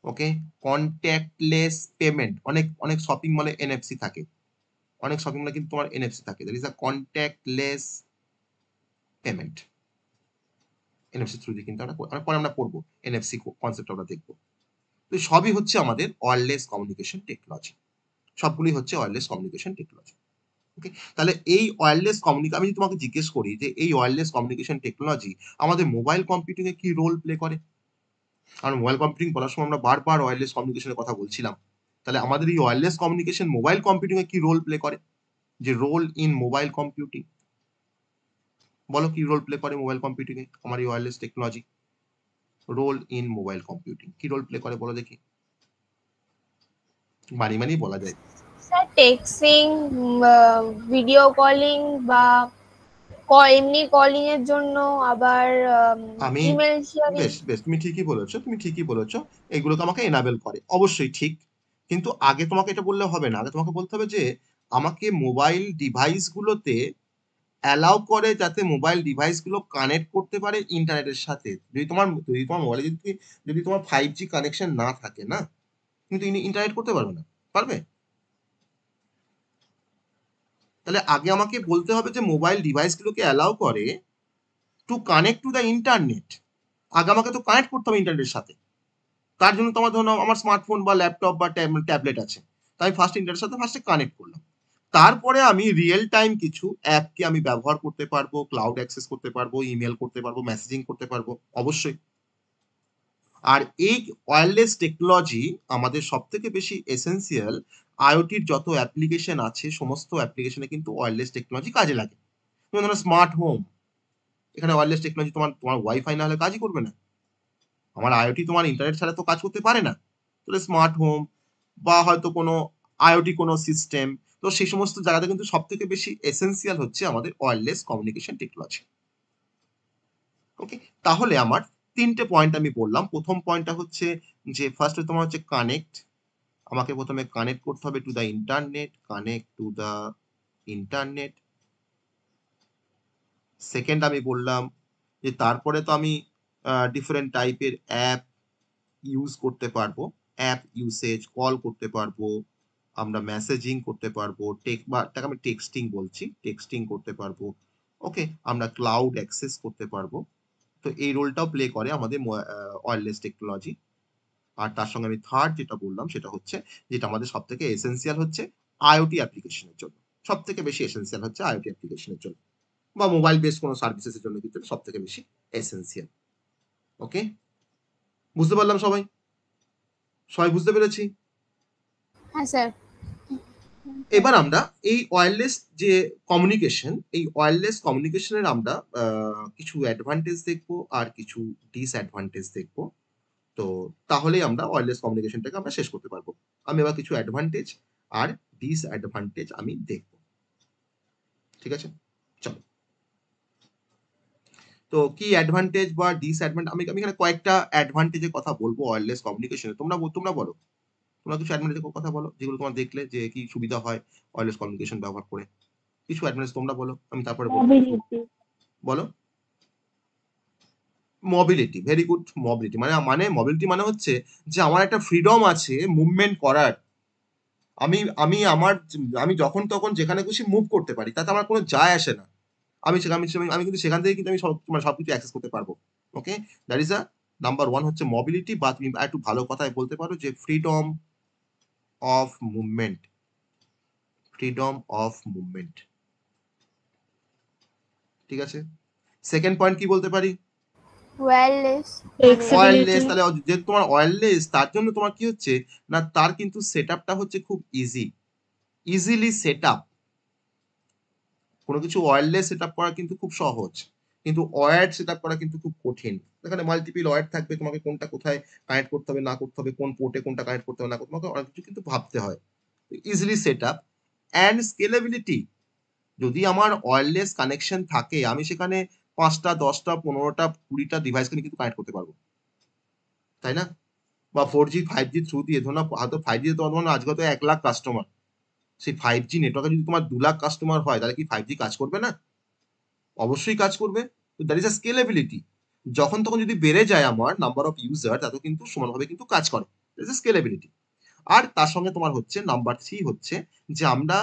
Okay, contactless payment. অনেক অনেক শপিং মলে এনএফসি থাকে, অনেক শপিং মলে কিন্তু তোমার এনএফসি থাকে, that is a contactless payment. NFC through দিয়ে কিন্তু আমরা পরে আমরা পড়বো, এনএফসি কনসেপ্ট আমরা দেখবো। তো সবই হচ্ছে আমাদের ওয়্যারলেস কমিউনিকেশন টেকনোলজি, সবগুলি হচ্ছে ওয়্যারলেস কমিউনিকেশন টেকনোলজি। ওকে। তাহলে এই ওয়্যারলেস কমিউনিকেশন, আমি যদি তোমাকে জিজ্ঞেস করি যে এই ওয়্যারলেস কমিউনিকেশন টেকনোলজি আমাদের মোবাইল কম্পিউটিং এ কি রোল প্লে করে? কারণ মোবাইল কম্পিউটিং বলার সময় আমরা বারবার ওয়্যারলেস কমিউনিকেশনের কথা বলছিলাম। তাহলে আমাদের এই ওয়্যারলেস কমিউনিকেশন মোবাইল কম্পিউটিং এ কি রোল প্লে করে? যে রোল ইন মোবাইল কম্পিউটিং, বলো কি রোল প্লে করে মোবাইল কম্পিউটিং এ আমার এই wireless technology? Role in mobile computing কি রোল প্লে করে বলো দেখি? মানি মানি বলা যায়। স্যার টেক্সটিং, ভিডিও কলিং বা এমনি কলিং এর জন্য, আবার আমি ইমেল শেয়ারিং। বেশ বেশ তুমি ঠিকই বলেছো, তুমি ঠিকই বলেছো, এগুলোকে আমাকে এনাবেল করে, অবশ্যই ঠিক। কিন্তু আগে তোমাকে এটা বললে হবে না, আগে তোমাকে বলতে হবে যে আমাকে মোবাইল ডিভাইস গুলোতে অ্যালাউ করে যাতে মোবাইল ডিভাইস গুলো কানেক্ট করতে পারে ইন্টারনেটের সাথে। যদি তোমার মোবাইলে যদি তোমার 5G কানেকশন না থাকে না, কিন্তু ইন্টারনেট করতে পারবে না, পারবে? তাহলে আগে আমাকে বলতে হবে যে মোবাইল ডিভাইস গুলোকে অ্যালাউ করে to connect to the internet. আগে আমাকে তো কানেক্ট করতে হবে ইন্টারনেটের সাথে। তার জন্য তোমার ধরো আমার স্মার্টফোন বা ল্যাপটপ বা ট্যাবলেট আছে, তাই ফার্স্ট ইন্টারনেটের সাথে ফার্স্টে কানেক্ট করলাম। তারপরে আমি রিয়েল টাইম কিছু অ্যাপকে আমি ব্যবহার করতে পারবো, ক্লাউড অ্যাক্সেস করতে পারবো, ইমেল করতে পারবো, মেসেজিং করতে পারবো, অবশ্যই। আর এই ওয়্যারলেস টেকনোলজি আমাদের সব থেকে বেশি এসেন্সিয়াল। আইওটির যত অ্যাপ্লিকেশন আছে সমস্ত অ্যাপ্লিকেশনে কিন্তু ওয়্যারলেস টেকনোলজি কাজে লাগে। যেমন ধরো স্মার্ট হোম, এখানে ওয়্যারলেস টেকনোলজি তোমার তোমার ওয়াইফাই না হলে কাজই করবে না। আমার আইওটি তোমার ইন্টারনেট ছাড়া তো কাজ করতে পারে না। তাহলে স্মার্ট হোম বা হয়তো কোনো আইওটি কোনো সিস্টেম, তো সেই সমস্ত জায়গাতে কিন্তু সব থেকে বেশি এসেন্সিয়াল হচ্ছে আমাদের ওয়্যারলেস কমিউনিকেশন টেকনোলজি। ওকে, তাহলে আমার তিনটে পয়েন্ট আমি বললাম। প্রথম পয়েন্টটা হচ্ছে যে ফার্স্ট তোমার হচ্ছে কানেক্ট, আমাকে প্রথমে কানেক্ট করতে হবে two the internet, connect to the internet. Second আমি বললাম যে তারপরে তো আমি ডিফারেন্ট টাইপের অ্যাপ ইউজ করতে পারবো, অ্যাপ ইউসেজ, কল করতে পারবো, আমরা মেসেজিং করতে পারবো, তাকে আমি টেক্সটিং বলছি, টেক্সটিং করতে পারবো। ওকে, আমরা ক্লাউড অ্যাক্সেস করতে পারবো। তো এই রোলটাও প্লে করে আমাদের ওয়্যারলেস টেকনোলজি। আর তার সঙ্গে আমি থার্ড যেটা বললাম সেটা হচ্ছে, যেটা আমাদের সব থেকে এসেন্সিয়াল হচ্ছে আইওটি অ্যাপ্লিকেশনের জন্য, সব থেকে বেশি এসেন্সিয়াল হচ্ছে আইওটি অ্যাপ্লিকেশনের জন্য বা মোবাইল বেসড কোনো সার্ভিসেসের জন্য কিন্তু সব থেকে বেশি এসেন্সিয়াল। ওকে, বুঝতে পারলাম সবাই? সবাই বুঝতে পেরেছি? হ্যাঁ স্যার। এবার আমরা এই ওয়্যারলেস যে কমিউনিকেশন, এই ওয়্যারলেস কমিউনিকেশনের আমরা কিছু অ্যাডভান্টেজ দেখবো আর কিছু ডিসঅ্যাডভান্টেজ দেখবো। তো তাহলেই আমরা ওয়্যারলেস কমিউনিকেশনটাকে আমরা শেষ করতে পারবো। আমি এবার কিছু অ্যাডভান্টেজ আর ডিসঅ্যাডভান্টেজ আমি দেখব। ঠিক আছে, চলো। তো কি অ্যাডভান্টেজ বা ডিসঅ্যাডভান্টেজ, আমি এখানে কয়েকটা অ্যাডভান্টেজের কথা বলবো ওয়্যারলেস কমিউনিকেশনে। তোমরা বলো, তোমরা কিছু অ্যাডভান্টেজের কথা বলো যেগুলো তোমার দেখলে যে কি সুবিধা হয় ওয়্যারলেস কমিউনিকেশন ব্যবহার করে। কিছু অ্যাডভান্টেজ তোমরা বলো, আমি তারপরে বলবো। মোবিলিটি। বলো। Mobility, very good. Mobility mobility মানে হচ্ছে যে আমার একটা ফ্রিডম আছে মুভমেন্ট করার। আমি আমি আমার আমি যখন তখন যেখানে খুশি মুভ করতে পারি, তাতে আমার কোনো যায় আসে না। আমি কিন্তু সেখান থেকে কিন্তু আমি সবকিছু অ্যাক্সেস করতে পারবো। Okay, that is a number one হচ্ছে মোবিলিটি, বা তুমি একটু ভালো কথায় বলতে পারো যে freedom of movement. Freedom of movement, ঠিক আছে। সেকেন্ড পয়েন্ট কি বলতে পারি? Wireless wireless. ফ্লেক্সিবিলিটি। তাহলে যেহেতু তোমার ওয়্যারলেস, তার জন্য তোমার কি হচ্ছে না, তার কিন্তু সেট আপটা হচ্ছে খুব ইজিলি সেট আপ। কোনো কিছু ওয়্যারলেস সেট আপ করা কিন্তু খুব সহজ, কিন্তু ওয়্যার্ড সেট আপ করা কিন্তু খুব কঠিন। এখানে মাল্টিপল ওয়্যার্ড থাকবে, তোমাকে কোনটা কোথায় কানেক্ট করতে হবে না করতে হবে, কোন পোর্টে কোনটা কানেক্ট করতে হবে না করতে হবে, তোমাকে অনেক কিছু কিন্তু ভাবতে হয়। Easily set up and scalability. যদি আমার ওয়্যারলেস কানেকশন থাকে, আমি সেখানে 5টা 10টা 15টা 20টা ডিভাইসকে কিন্তু কানেক্ট করতে পারবো, তাই না? বা 4G 5G থ্রু দিয়ে ধরো না, হয়তো 5G তোমার ধরো আজকে তো 1 লাখ কাস্টমার, সেই 5G নেটওয়ার্কে যদি তোমার 2 লাখ কাস্টমার হয়, তাহলে কি 5G কাজ করবে না? অবশ্যই কাজ করবে। তো দ্যাট ইজ আ স্কেলেবিলিটি। যখন তখন যদি বেড়ে যায় আমার নাম্বার অফ ইউজার, তাতেও কিন্তু সমানভাবে কিন্তু কাজ করে। That is a scalability. আর তার সঙ্গে তোমার হচ্ছে নাম্বার 3 হচ্ছে যে আমরা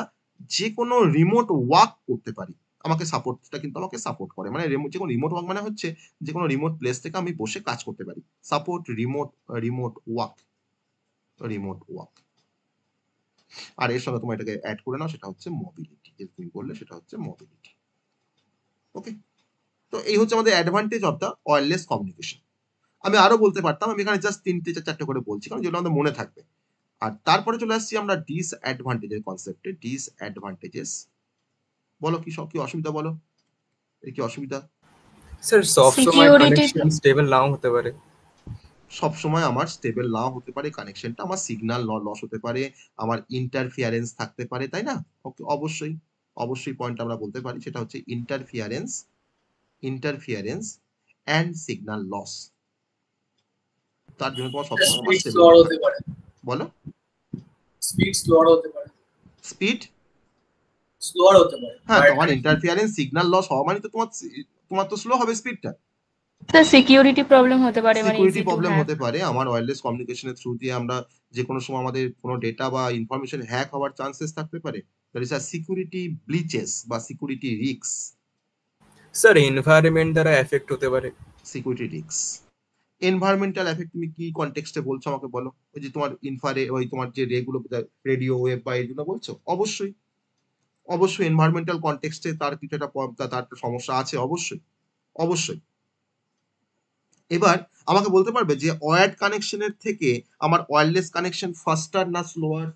যে কোনো রিমোট ওয়ার্ক করতে পারি। আমাকে সাপোর্ট করে। মানে যেকোনো রিমোট ওয়ার্ক মানে হচ্ছে যেকোনো রিমোট প্লেস থেকে আমি বসে কাজ করতে পারি। Support remote work, remote work. আর এর সঙ্গে তোমার এটাকে এড করে নাও, সেটা হচ্ছে মোবিলিটি। যে তুমি বললে সেটা হচ্ছে মোবিলিটি। ওকে, তো এই হচ্ছে আমাদের advantage of the wireless communication. আমি আরো বলতে পারতাম, আমি এখানে জাস্ট 3টে 4টে করে বলছি কারণ যেগুলো আমাদের মনে থাকবে। আর তারপরে চলে আসছি আমরা ডিসঅ্যাডভান্টেজের কনসেপ্টে। ডিসঅ্যাডভান্টেজেস, বলো কি অসুবিধা, বলো এর কি অসুবিধা? স্যার সব সময় সিকিউরিটি। কানেকশন স্টেবল নাও হতে পারে। সব সময় আমার স্টেবল নাও হতে পারে কানেকশনটা, আমার সিগন্যাল লস হতে পারে, আমার ইন্টারফিয়ারেন্স থাকতে পারে, তাই না? ওকে, অবশ্যই। অবশ্যই পয়েন্ট আমরা বলতে পারি, সেটা হচ্ছে ইন্টারফিয়ারেন্স অ্যান্ড সিগন্যাল লস। তার জন্য তোমার সবসময় আমার স্পিড স্লোয়ার সেলুলার হতে পারে, বলো স্পিড স্লোয়ার হতে পারে, স্পিড, স্লোয়ার হতে পারে। হ্যাঁ তোমার ইন্টারফিয়ারেন্স সিগন্যাল লস হওয়া মানে তো তোমার তো স্লো হবে স্পিডটা। স্যার সিকিউরিটি প্রবলেম হতে পারে, মানে security easy to problem hack. হতে পারে, আমার ওয়্যারলেস কমিউনিকেশনের থ্রু দিয়ে আমরা যে কোনো সময় আমাদের কোনো ডেটা বা ইনফরমেশন হ্যাক হওয়ার চান্সেস থাকতে পারে। দ্যাট ইজ আ সিকিউরিটি ব্লিচেস বা সিকিউরিটি রিস্ক। স্যার এনভায়রনমেন্ট দ্বারা এফেক্ট হতে পারে। সিকিউরিটি রিস্ক, এনভায়রনমেন্টাল এফেক্ট তুমি কি কনটেক্সটে বলছো আমাকে বলো? ওই যে তোমার ওই তোমার যে রেগুলো রেডিও ওয়েভ বা এগুলো বলছো, অবশ্যই অবশ্যই এনভায়রনমেন্টাল কনটেক্সটে তার কিছু একটা তার একটা সমস্যা আছে, অবশ্যই অবশ্যই। এবার আমাকে বলতে পারবে যে ওয়্যার্ড কানেকশনের থেকে আমার ওয়্যারলেস কানেকশন ফাস্টার না স্লোয়ার?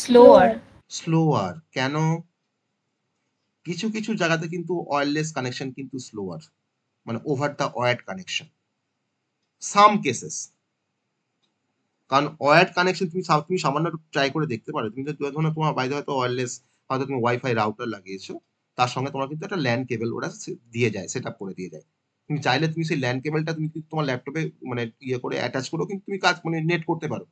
স্লোয়ার। স্লোয়ার কেন? কিছু কিছু জায়গাতে কিন্তু ওয়্যারলেস কানেকশন কিন্তু স্লোয়ার, মানে over the wired connection some cases. কারণ ওয়্যার্ড কানেকশন তুমি সামান্য ট্রাই করে দেখতে পারো। তুমি যদি ধরো তোমার বাইরে হয়তো ওয়্যারলেস, হয়তো তুমি ওয়াইফাই রাউটার লাগিয়েছো, তার সঙ্গে তোমার কিন্তু একটা ল্যান কেবল ওরা দিয়ে যায়, সেট আপ করে দিয়ে যায়। তুমি চাইলে তুমি সেই ল্যান কেবলটা তুমি কিন্তু তোমার ল্যাপটপে মানে ইয়ে করে অ্যাটাচ করেও কিন্তু তুমি কাজ মানে নেট করতে পারো।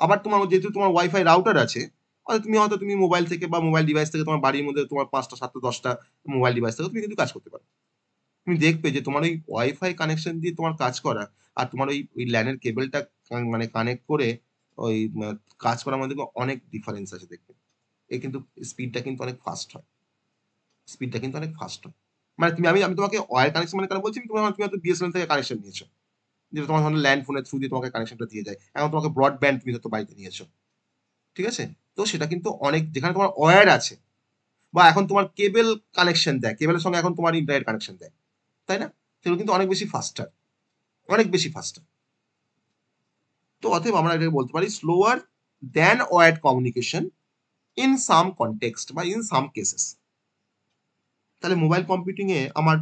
আবার তোমার যেহেতু তোমার ওয়াইফাই রাউটার আছে, হয়তো তুমি মোবাইল থেকে বা মোবাইল ডিভাইস থেকে তোমার বাড়ির মধ্যে তোমার 5টা 7টা 10টা মোবাইল ডিভাইস থেকে তুমি কিন্তু কাজ করতে পারো। তুমি দেখবে যে তোমার ওই ওয়াইফাই কানেকশন দিয়ে তোমার কাজ করা আর তোমার ওই ল্যানের কেবলটা মানে কানেক্ট করে ওই কাজ করার মধ্যে অনেক ডিফারেন্স আছে দেখবে। এ কিন্তু স্পিডটা কিন্তু অনেক ফাস্ট হয়, স্পিডটা কিন্তু অনেক ফাস্ট হয়। মানে আমি তোমাকে ওয়্যার কানেকশন মানে কেন বলছি, তুমি হয়তো বিএসএনএল থেকে কানেকশন নিয়েছো, যেটা তোমার ধরো ল্যান্ড ফোনের থ্রু দিয়ে তোমাকে কানেকশনটা দিয়ে যায়। এখন তোমাকে ব্রডব্যান্ড তুমি হয়তো বাড়িতে নিয়েছো, ঠিক আছে? তো সেটা কিন্তু অনেক, যেখানে তোমার ওয়্যার আছে বা এখন তোমার কেবল কানেকশন দেয়, কেবলের সঙ্গে এখন তোমার ইন্টারনেট কানেকশন দেয়, তাই না? সেগুলো কিন্তু অনেক বেশি ফাস্টার, অনেক বেশি ফাস্টার। তো অতএব আমরা এটাকে বলতে পারি slower than wired communication in some context বা ইন সাম কেসেস। তাহলে মোবাইল কম্পিউটিং এ আমার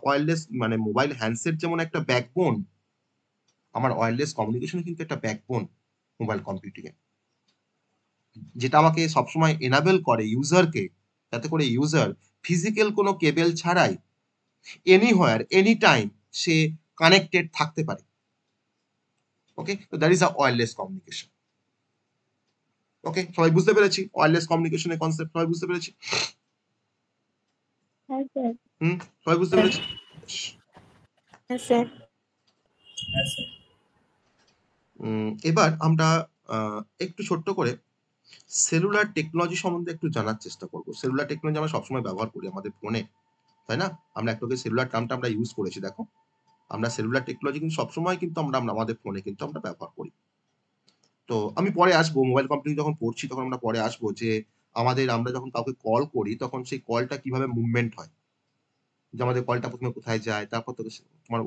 ওয়্যারলেস মানে মোবাইল হ্যান্ডসেট যেমন একটা ব্যাকবোন, আমার ওয়্যারলেস কমিউনিকেশন কিন্তু একটা ব্যাকবোন মোবাইল কম্পিউটিং এ, যেটা আমাকে সবসময় এনাবেল করে ইউজারকে, যাতে করে ইউজার ফিজিক্যাল কোনো কেবল ছাড়াই এনিহোয়ার এনি টাইম সে কানেক্টেড থাকতে পারে। ওকে, তো that is a wireless communication. Okay, সবাই বুঝতে পেরেছি ওয়্যারলেস কমিউনিকেশনের কনসেপ্ট? সবাই বুঝতে পেরেছি? হ্যাঁ স্যার। সবাই বুঝতে পেরেছি? হ্যাঁ স্যার। এবার আমরা একটু ছোট্ট করে সেলুলার টেকনোলজি সম্বন্ধে একটু জানার চেষ্টা করব। সেলুলার টেকনোলজি আমরা সবসময় ব্যবহার করি আমাদের ফোনে, তাই না? আমরা একটু আগে সেলুলার টার্মটা আমরা ইউজ করেছি, দেখো আমরা সেলুলার টেকনোলজি কিন্তু সবসময় কিন্তু আমরা আমাদের ফোনে কিন্তু আমরা ব্যবহার করি। তো আমি পরে আসবো, মোবাইল কম্পিউটিং যখন পড়ছি তখন আমরা পরে আসবো যে আমরা যখন কাউকে কল করি তখন সেই কলটা কিভাবে মুভমেন্ট হয়, যে আমাদের কলটা প্রথমে কোথায় যায়, তারপর তো তোমার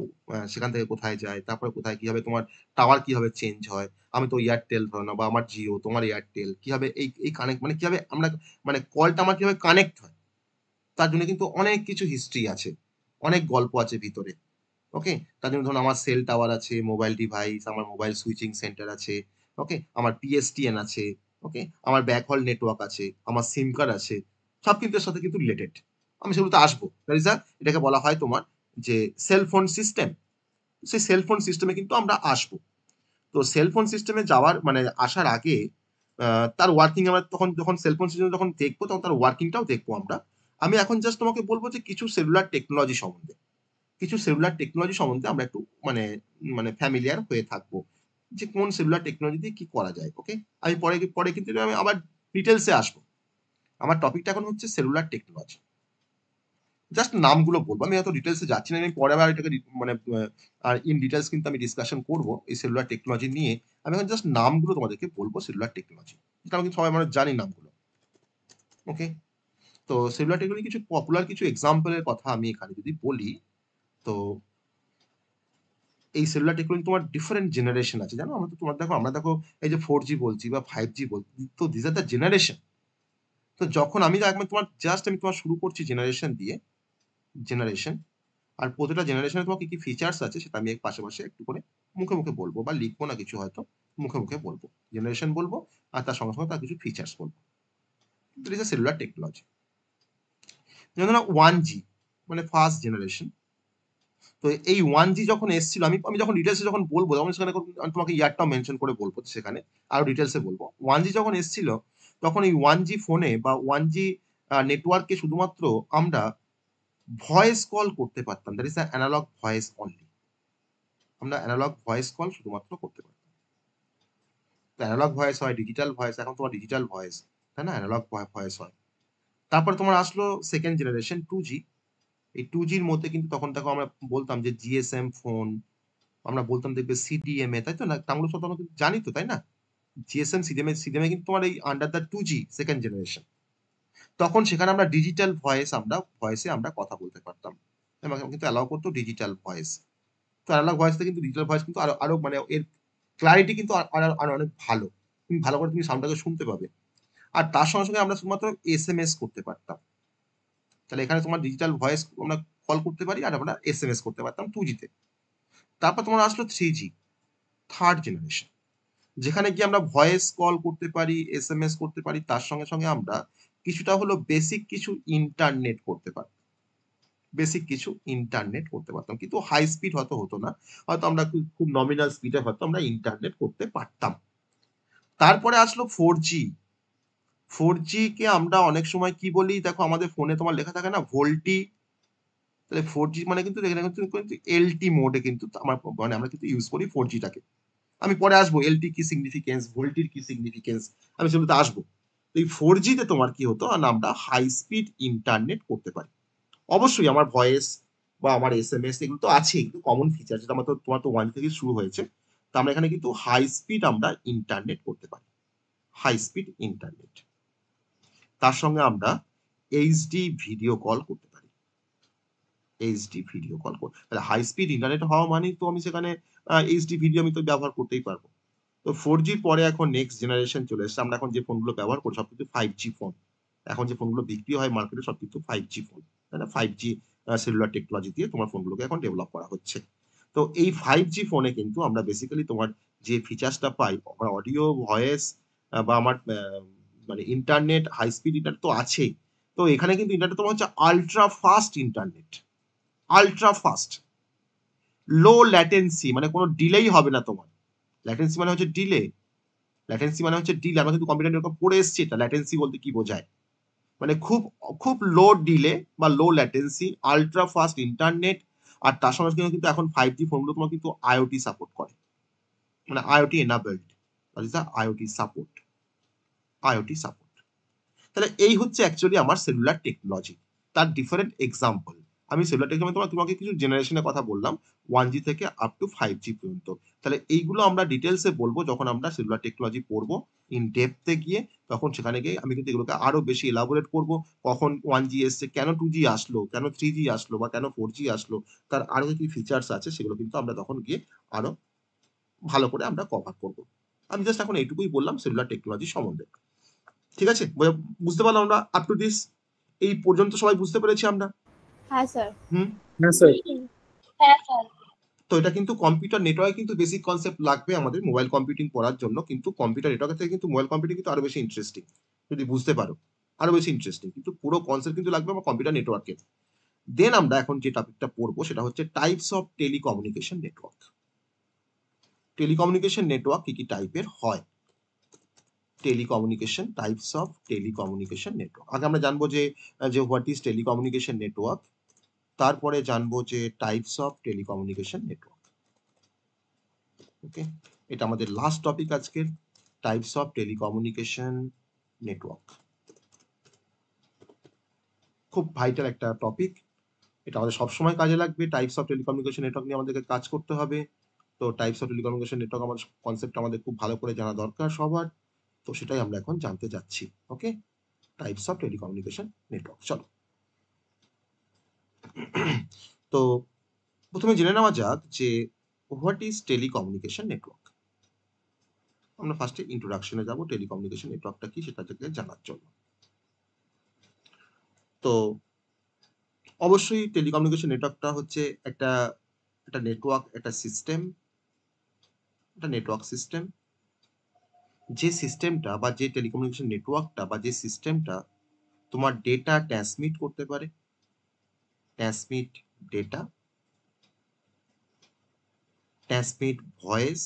সেখান থেকে কোথায় যায়, তারপরে কোথায় কিভাবে তোমার টাওয়ার কিভাবে চেঞ্জ হয়। আমি তো এয়ারটেল ধরো না, বা আমার জিও, তোমার এয়ারটেল, কিভাবে এই কানেক্ট মানে কিভাবে আমরা মানে কলটা আমার কিভাবে কানেক্ট হয়, তার জন্য কিন্তু অনেক কিছু হিস্ট্রি আছে, অনেক গল্প আছে ভিতরে। ওকে, তার জন্য ধরুন আমার সেল টাওয়ার আছে, মোবাইল ডিভাইস, আমার মোবাইল সুইচিং সেন্টার আছে, ওকে, আমার পিএসটিএন আছে, ওকে, আমার ব্যাকহল নেটওয়ার্ক আছে, আমার সিম কার্ড আছে, সব কিন্তু এর সাথে কিন্তু রিলেটেড। আমি সেগুলোতে আসবো। দ্যাট ইজ এটাকে বলা হয় তোমার যে সেলফোন সিস্টেম। সেই সেলফোন সিস্টেমে কিন্তু আমরা আসবো। তো সেলফোন সিস্টেমে যাওয়ার মানে আসার আগে তার ওয়ার্কিং আমরা তখন যখন সেলফোন সিস্টেম যখন দেখবো তখন তার ওয়ার্কিংটাও দেখবো আমরা। আমি এখন জাস্ট তোমাকে বলবো যে কিছু সেলুলার টেকনোলজি সম্বন্ধে, কিছু সেলুলার টেকনোলজি সম্বন্ধে আমরা একটু মানে মানে ফ্যামিলিয়ার হয়ে থাকবো, যে কোন সেলুলার টেকনোলজি দিয়ে কি করা যায়। ওকে, আমি পরে পরে কিন্তু আমি আবার ডিটেলসে আসবো। আমার টপিকটা এখন হচ্ছে সেলুলার টেকনোলজি। জাস্ট নামগুলো বলবো, আমি এত ডিটেলসে যাচ্ছি না, আমি পরে আবার এটাকে মানে আর ইন ডিটেলস কিন্তু আমি ডিসকাশন করবো এই সেলুলার টেকনোলজি নিয়ে। আমি এখন জাস্ট নামগুলো তোমাদেরকে বলবো সেলুলার টেকনোলজি, যেটা আমি সবাই আমরা জানি নামগুলো। ওকে, তো সেলুলার টেকনোলজি কিছু পপুলার কিছু এক্সাম্পলের কথা আমি এখানে যদি বলি, তো এই সেলুলার টেকনোলজি তোমার ডিফারেন্ট জেনারেশন আছে, জানো? আমরা দেখো এই যে 4G বলছি বা 5G বলছি, তো দিস আর দ্য জেনারেশন। তো যখন আমি তোমার শুরু করছি জেনারেশন দিয়ে, জেনারেশন, আর প্রতিটা জেনারেশনে তোমার কি কি ফিচার্স আছে সেটা আমি পাশে পাশে একটু করে মুখে মুখে বলবো, বা লিখবো না কিছু, হয়তো মুখে মুখে বলবো। জেনারেশন বলবো আর তার সঙ্গে সঙ্গে তার কিছু ফিচার্স বলবো। It is a cellular technology. যেমন 1G মানে ফার্স্ট জেনারেশন। তো এই 1G যখন এসেছিল, আমি যখন ডিটেলসে যখন বলবো তখন সেখানে আমি তোমাকে ইয়ারটাও মেনশন করে বলবো, সেখানে আরো ডিটেলসে বলবো। 1G যখন এসেছিল তখন এই 1G ফোনে বা 1G নেটওয়ার্কে শুধুমাত্র আমরা ভয়েস কল করতে পারতাম, that is analog voice only. আমরা অ্যানালগ ভয়েস কল শুধুমাত্র করতে পারতাম। অ্যানালগ ভয়েস হয়, ডিজিটাল ভয়েস, এখন তোমার ডিজিটাল ভয়েস, তাই না, অ্যানালগ ভয়েস হয়। তারপর তোমার আসলো সেকেন্ড জেনারেশন 2G। এই 2Gর মধ্যে কিন্তু তখন দেখো আমরা বলতাম যে জিএসএম ফোন, আমরা বলতাম দেখবে সিডিএমএ, তাই তো না, তাগুলো সব আমরা কিন্তু জানি তো, তাই না। জিএসএম সিডিএমএ কিন্তু তোমার এই under the 2G second generation. তখন সেখানে আমরা ডিজিটাল ভয়েসে আমরা কথা বলতে পারতাম, এবং কিন্তু অ্যালাউ করতো ডিজিটাল ভয়েস। তো অ্যানালগ ভয়েস থেকে কিন্তু ডিজিটাল ভয়েস কিন্তু আরো মানে এর ক্লারিটি কিন্তু আরো অনেক ভালো, তুমি ভালো করে তুমি সাউন্ডটাকে শুনতে পাবে। আর তার সঙ্গে সঙ্গে আমরা শুধুমাত্র এসএমএস করতে পারতাম। তাহলে এখানে তোমার ডিজিটাল ভয়েস আমরা কল করতে পারি, আর আমরা এসএমএস করতে পারতাম 2Gতে। তারপর তোমার আসলো 3G, থার্ড জেনারেশন, যেখানে গিয়ে আমরা ভয়েস কল করতে পারি, এসএমএস করতে পারি, তার সঙ্গে সঙ্গে আমরা কিছুটা হলো বেসিক কিছু ইন্টারনেট করতে পারতাম। বেসিক কিছু ইন্টারনেট করতে পারতাম, কিন্তু হাই স্পিড হয়তো হতো না, হয়তো আমরা খুব নমিনাল স্পিডে হয়তো আমরা ইন্টারনেট করতে পারতাম। তারপরে আসলো 4G। 4G কে আমরা অনেক সময় কি বলি, দেখো আমাদের ফোনে তোমার লেখা থাকে না ভোল্টি, তাহলে 4G মানে কিন্তু এখানে কিন্তু এলটি মোডে কিন্তু মানে আমরা কিন্তু ইউজ করি 4Gটাকে। আমি পরে আসবো এলটি কি সিগনিফিকেন্স, ভোল্টির কি সিগনিফিকেন্স, আমি সেগুলোতে আসবো। এই 4Gতে তোমার কি হতো, আর আমরা হাই স্পিড ইন্টারনেট করতে পারি। অবশ্যই আমার ভয়েস বা আমার এসএমএস এগুলো তো আছে, কিন্তু কমন ফিচার, যেটা আমার তো তোমার তো 1 থেকে শুরু হয়েছে। তো আমরা এখানে কিন্তু হাই স্পিড আমরা ইন্টারনেট করতে পারি, হাই স্পিড ইন্টারনেট। তার সঙ্গে আমরা এইচডি ভিডিও কল করতে পারি, এইচডি ভিডিও কল তাহলে হাই স্পিড ইন্টারনেট হওয়া মানেই তো আমি সেখানে এইচডি ভিডিও আমি তো ব্যবহার করতেই পারবো। তো 4Gর পরে এখন নেক্সট জেনারেশন চলে এসেছে, আমরা এখন যে ফোনগুলো ব্যবহার করি সব কিন্তু 5G ফোন। এখন যে ফোনগুলো বিক্রি হয় মার্কেটে সব কিন্তু 5G ফোন, তাই না। 5G সেলুলার টেকনোলজি দিয়ে তোমার ফোনগুলোকে এখন ডেভেলপ করা হচ্ছে। তো এই 5G ফোনে কিন্তু আমরা বেসিক্যালি তোমার যে ফিচার্সটা পাই, আমার অডিও, ভয়েস বা আমার মানে ইন্টারনেট, হাই স্পিড ইন্টারনেট তো আছেই। তো এখানে কিন্তু ইন্টারনেট তোমার হচ্ছে ultra fast internet, ultra fast, low latency, মানে কোনো ডিলেই হবে না তোমার। ল্যাটেন্সি মানে হচ্ছে ডিলে, ল্যাটেন্সি মানে হচ্ছে ডিলে, আমরা কিন্তু কম্পিউটার এরকম পড়ে এসেছি এটা, ল্যাটেন্সি বলতে কি বোঝায়, মানে খুব খুব লো ডিলে বা লো ল্যাটেন্সি, আল্ট্রা ফাস্ট ইন্টারনেট। আর তার সঙ্গে সঙ্গে কিন্তু এখন 5G ফোনগুলো তোমার কিন্তু আইওটি সাপোর্ট করে, মানে IoT enabled, that is the IoT support, IoT support. তাহলে এই হচ্ছে অ্যাকচুয়ালি আমার সেলুলার টেকনোলজি, তার ডিফারেন্ট এক্সাম্পল। আমি সেলুলার টেকনোলজি তোমাকে কিছু জেনারেশনের কথা বললাম, 1G থেকে আপ টু 5G পর্যন্ত। তাহলে এইগুলো আমরা ডিটেলসে বলবো যখন আমরা সেলুলার টেকনোলজি পড়বো ইন ডেপথে গিয়ে, তখন সেখানে গিয়ে আমি কিন্তু এগুলোকে আরো বেশি এলাবোরেট করব। কখন 1G এসছে, কেন 2G আসলো, কেন 3G আসলো, বা কেন 4G আসলো, তার আরো কি ফিচার্স আছে, সেগুলো কিন্তু আমরা তখন গিয়ে আরো ভালো করে আমরা কভার করব। আমি জাস্ট এখন এইটুকুই বললাম সেলুলার টেকনোলজি সম্বন্ধে। ঠিক আছে, বুঝতে পারলাম আমরা আপ টু দিস, এই পর্যন্ত সবাই বুঝতে পেরেছি আমরা? হ্যাঁ স্যার। হুম। হ্যাঁ স্যার। হ্যাঁ স্যার। তো এটা কিন্তু কম্পিউটার নেটওয়ার্কে কিন্তু বেসিক কনসেপ্ট লাগবে আমাদের মোবাইল কম্পিউটিং করার জন্য, কিন্তু কম্পিউটার নেটওয়ার্কের থেকে কিন্তু মোবাইল কম্পিউটিং কিন্তু আরো বেশি ইন্টারেস্টিং, যদি বুঝতে পারো আরো বেশি ইন্টারেস্টিং, কিন্তু পুরো কনসেপ্ট কিন্তু লাগবে আমার কম্পিউটার নেটওয়ার্কে। দেন আমরা এখন যে টপিকটা পড়বো সেটা হচ্ছে types of telecommunication network. Telecommunication network কি কি টাইপের হয়, telecommunication, types of telecommunication network. আগে আমরা জানবো যে হোয়াট ইজ টেলিকমিউনিকেশন নেটওয়ার্ক, তারপরে জানবো যে টাইপস অফ টেলিকমিউনিকেশন নেটওয়ার্ক। ওকে, এটা আমাদের লাস্ট টপিক আজকের, টাইপস অফ টেলিকমিউনিকেশন নেটওয়ার্ক। খুব ভাইটাল একটা টপিক, এটা আমাদের সবসময় কাজে লাগবে। টাইপস অফ টেলিকমিউনিকেশন নেটওয়ার্ক নিয়ে আমাদেরকে কাজ করতে হবে। তো টাইপস অফ টেলিকমিউনিকেশন নেটওয়ার্ক আমার কনসেপ্ট আমাদের খুব ভালো করে জানা দরকার সবার, তো সেটাই আমরা এখন জানতে যাচ্ছি। ওকে, টাইপস অফ টেলিকমিউনিকেশন নেটওয়ার্ক, চলো। তো প্রথমে জেনে নেওয়া যাক যে হোয়াট ইজ টেলিকমিউনিকেশন নেটওয়ার্ক। আমরা ফার্স্টে ইন্ট্রোডাকশনে যাব, টেলিকমিউনিকেশন নেটওয়ার্কটা কি সেটা থেকে জানার জন্য। তো অবশ্যই টেলিকমিউনিকেশন নেটওয়ার্কটা হচ্ছে একটা নেটওয়ার্ক, একটা সিস্টেম, একটা নেটওয়ার্ক সিস্টেম যে সিস্টেমটা বা যে টেলিকমিউনিকেশন নেটওয়ার্কটা বা যে সিস্টেমটা তোমার ডেটা ট্রান্সমিট করতে পারে, transmit data, transmit voice,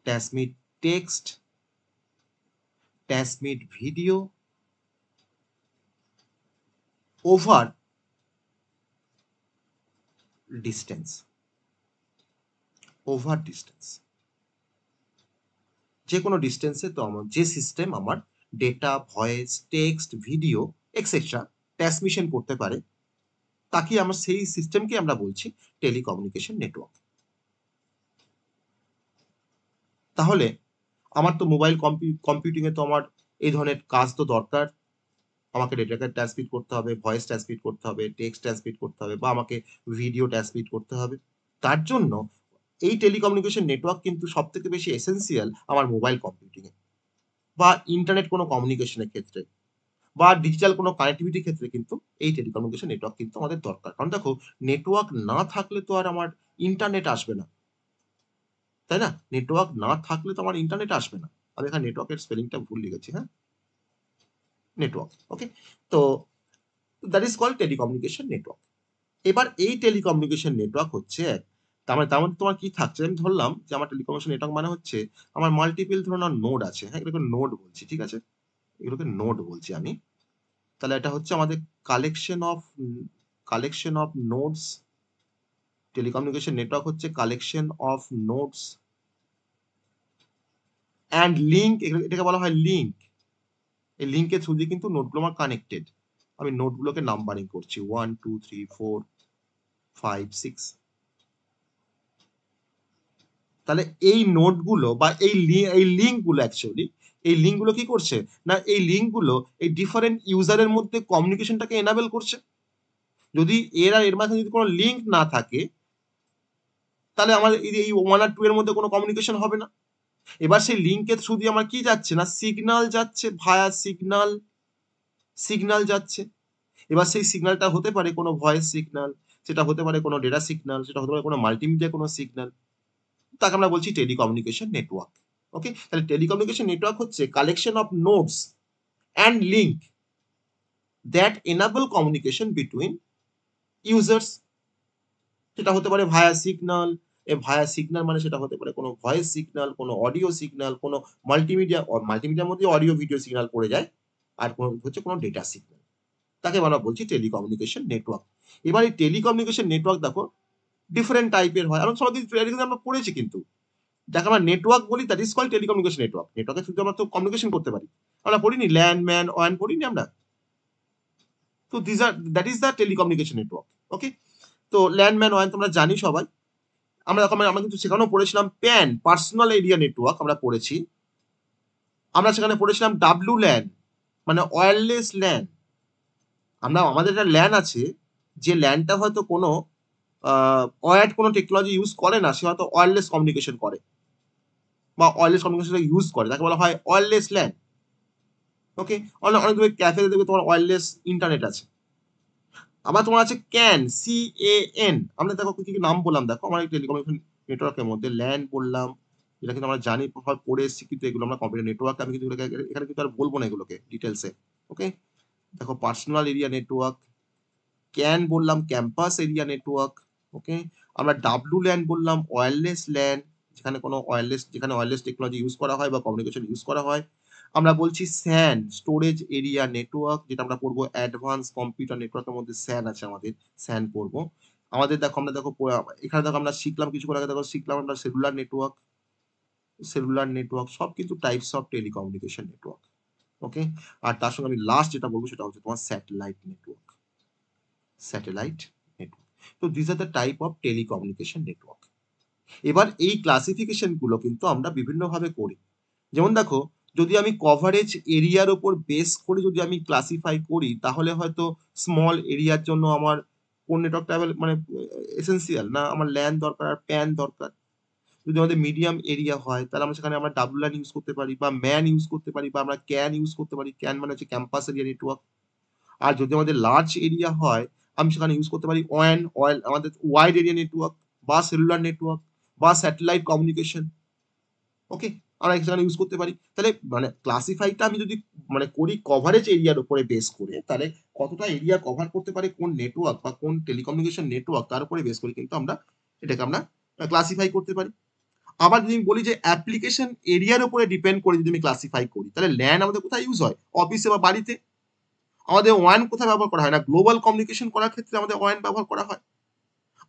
transmit text, transmit video over distance, over distance, যে কোনো ডিস্টেন্সে তো আমার যে সিস্টেম আমার data, voice, text, video etcetera transmission করতে পারে, তাকে আমরা সেই সিস্টেমকে আমরা বলছি টেলিকমিউনিকেশন নেটওয়ার্ক। তাহলে আমার তো মোবাইল কম্পিউটিং এ তো আমার এই ধরনের কাজ তো দরকার। আমাকে ডেটাকে ট্রান্সমিট করতে হবে, ভয়েস ট্রান্সমিট করতে হবে, টেক্সট ট্রান্সমিট করতে হবে, বা আমাকে ভিডিও ট্রান্সমিট করতে হবে। তার জন্য এই টেলিকমিউনিকেশন নেটওয়ার্ক কিন্তু সব থেকে বেশি এসেন্সিয়াল আমার মোবাইল কম্পিউটিং এ, বা ইন্টারনেট কোনো কমিউনিকেশনের ক্ষেত্রে, বা ডিজিটাল কোনো কানেক্টিভিটির ক্ষেত্রে কিন্তু এই টেলিকমিউনিকেশন নেটওয়ার্ক কিন্তু আমাদের দরকার। কারণ দেখো, নেটওয়ার্ক না থাকলে তো আর আমার ইন্টারনেট আসবে না, তাই না? নেটওয়ার্ক না থাকলে তো আমার ইন্টারনেট আসবে না। আমি এখানে নেটওয়ার্কের স্পেলিংটা ভুল লিখেছি, হ্যাঁ, নেটওয়ার্ক। ওকে, তো that is called telecommunication network. এবার এই টেলিকমিউনিকেশন নেটওয়ার্ক হচ্ছে তার মধ্যে তোমার কি থাকছে, আমি ধরলাম যে আমার টেলিকমিউনিকেশন নেটওয়ার্ক মানে হচ্ছে আমার মাল্টিপল ধরনের নোড আছে, হ্যাঁ, এগুলোকে নোড বলছি, ঠিক আছে, এগুলোকে নোড বলছি আমি। তাহলে এটা হচ্ছে আমাদের collection of nodes. Telecommunication network হচ্ছে collection of nodes and link, এটাকে বলা হয় লিঙ্ক। এই লিঙ্কের থ্রু দিয়ে কিন্তু নোডগুলো আমার কানেক্টেড। আমি নোডগুলোকে নাম্বারিং করছি 1 2 3 4 5 6। তাহলে এই নোডগুলো বা এই লিঙ্কগুলো অ্যাকচুয়ালি এই লিঙ্কগুলো কি করছে না, এই লিঙ্কগুলো এই ডিফারেন্ট ইউজারের মধ্যে কমিউনিকেশনটাকে এনাবেল করছে। যদি এর আর এর মাঝে যদি কোনো লিঙ্ক না থাকে, তাহলে আমার এই 1 আর 2 এর মধ্যে কোনো কমিউনিকেশন হবে না। এবার সেই লিঙ্কের থ্রু দিয়ে আমার কি যাচ্ছে না, সিগন্যাল যাচ্ছে, ভায়া সিগন্যাল যাচ্ছে। এবার সেই সিগন্যালটা হতে পারে কোনো ভয়েস সিগন্যাল, সেটা হতে পারে কোনো ডেটা সিগন্যাল, সেটা হতে পারে কোনো মাল্টিমিডিয়া কোনো সিগন্যাল, তাকে আমরা বলছি টেলিকমিউনিকেশন নেটওয়ার্ক। ওকে, তাহলে টেলিকমিউনিকেশন নেটওয়ার্ক হচ্ছে collection of nodes and link that enable communication between users. সেটা হতে পারে ভায়া সিগন্যাল, ভায়া সিগন্যাল মানে সেটা হতে পারে কোনো ভয়েস সিগন্যাল, কোনো অডিও সিগন্যাল, কোনো মাল্টিমিডিয়ার মধ্যে অডিও ভিডিও সিগন্যাল পড়ে যায়, আর হচ্ছে কোনো ডেটা সিগন্যাল, তাকে আমরা বলছি টেলিকমিউনিকেশন নেটওয়ার্ক। এবার এই টেলিকমিউনিকেশন নেটওয়ার্ক দেখো ডিফারেন্ট টাইপের হয়, আমরা সবাই আমরা পড়েছি, কিন্তু যাকে আমরা নেটওয়ার্ক বলি that is called telecommunication network. নেটওয়ার্কের থ্রুতে আমরা তো কমিউনিকেশন করতে পারি, আমরা পড়িনি ল্যান্ডম্যান ওয়ান পড়িনি আমরা, তো that is the telecommunication network. Okay, তো ল্যান্ডম্যান ওয়ান তোমরা জানি সবাই, আমরা কিন্তু সেখানেও পড়েছিলাম প্যান, পার্সোনাল এরিয়া নেটওয়ার্ক আমরা পড়েছি। আমরা সেখানে পড়েছিলাম ডাব্লু ল্যান মানে ওয়্যারলেস ল্যান। আমাদের একটা ল্যান আছে, যে ল্যানটা হয়তো কোনো ওয়্যার্ড কোনো টেকনোলজি ইউজ করে না, সে হয়তো ওয়্যারলেস কমিউনিকেশন করে বা ওয়্যারলেস কমিউনিকেশন ইউজ করে, তাকে বলা হয় ওয়্যারলেস ল্যান। ওকে, অনেক ক্যাফেতে দেখবে তোমার ওয়্যারলেস ইন্টারনেট আছে। আবার তোমার আছে ক্যান, CAN। আমরা দেখো কি কি নাম বললাম, দেখো আমার টেলিকমিউনিকেশন নেটওয়ার্কের মধ্যে ল্যান বললাম, এটা কিন্তু আমরা জানি, পড়ে এসেছি, কিন্তু এগুলো আমরা কম্পিউটার নেটওয়ার্ক, আমি কিন্তু এখানে কিন্তু আর বলবো না এগুলোকে ডিটেলসে। ওকে, দেখো পার্সোনাল এরিয়া নেটওয়ার্ক, ক্যান বললাম ক্যাম্পাস এরিয়া নেটওয়ার্ক। ওকে, আমরা ডাব্লু ল্যান বললাম ওয়্যারলেস ল্যান, যেখানে ওয়্যারলেস টেকনোলজি ইউজ করা হয় বা কমিউনিকেশন ইউজ করা হয়। আমরা বলছি স্যান, স্টোরেজ এরিয়া নেটওয়ার্ক, যেটা আমরা পড়বো অ্যাডভান্স কম্পিউটার নেটওয়ার্কের মধ্যে স্যান আছে, আমাদের স্যান পড়বো। আমরা দেখো এখানে দেখো আমরা শিখলাম কিছুক্ষণ আগে, দেখো শিখলাম আমরা সেলুলার নেটওয়ার্ক, সব কিন্তু টাইপস অফ টেলিকমিউনিকেশন নেটওয়ার্ক। ওকে, আর তার সঙ্গে আমি লাস্ট যেটা বলবো সেটা হচ্ছে তোমার স্যাটেলাইট নেটওয়ার্ক। তো this are the type of telecommunication network. এবার এই ক্লাসিফিকেশন গুলো কিন্তু আমরা বিভিন্ন ভাবে করি। যেমন দেখো, যদি আমি কভারেজ এরিয়ার উপর বেস করে যদি আমি ক্লাসিফাই করি, তাহলে হয়তো স্মল এরিয়ার জন্য আমার কোন নেটওয়ার্কটা মানে এসেন্সিয়াল না, আমার ল্যান দরকার আর প্যান দরকার। যদি আমাদের মিডিয়াম এরিয়া হয়, তাহলে আমরা সেখানে আমরা ডাব্লু ল্যান ইউজ করতে পারি, বা ম্যান ইউজ করতে পারি, বা আমরা ক্যান ইউজ করতে পারি। ক্যান মানে হচ্ছে ক্যাম্পাস এরিয়া নেটওয়ার্ক। আর যদি আমাদের লার্জ এরিয়া হয়, আমি সেখানে ইউজ করতে পারি আমাদের ওয়াইড এরিয়া নেটওয়ার্ক, বা সেলুলার নেটওয়ার্ক, বা স্যাটেলাইট কমিউনিকেশন। ওকে, আমরা সেখানে ইউজ করতে পারি। তাহলে মানে ক্লাসিফাইটা আমি যদি মানে করি কভারেজ এরিয়ার উপরে বেস করে, তাহলে কতটা এরিয়া কভার করতে পারে কোন নেটওয়ার্ক বা কোন টেলিকমিউনিকেশন নেটওয়ার্ক, তার উপরে বেস করে কিন্তু আমরা এটাকে আমরা ক্লাসিফাই করতে পারি। আবার যদি আমি বলি যে অ্যাপ্লিকেশন এরিয়ার উপরে ডিপেন্ড করে যদি আমি ক্লাসিফাই করি, তাহলে ল্যান আমাদের কোথায় ইউজ হয়? অফিসে বা বাড়িতে। আমাদের ওয়ান কোথায় ব্যবহার করা হয়? না গ্লোবাল কমিউনিকেশন করার ক্ষেত্রে আমাদের ওয়ান ব্যবহার করা হয়।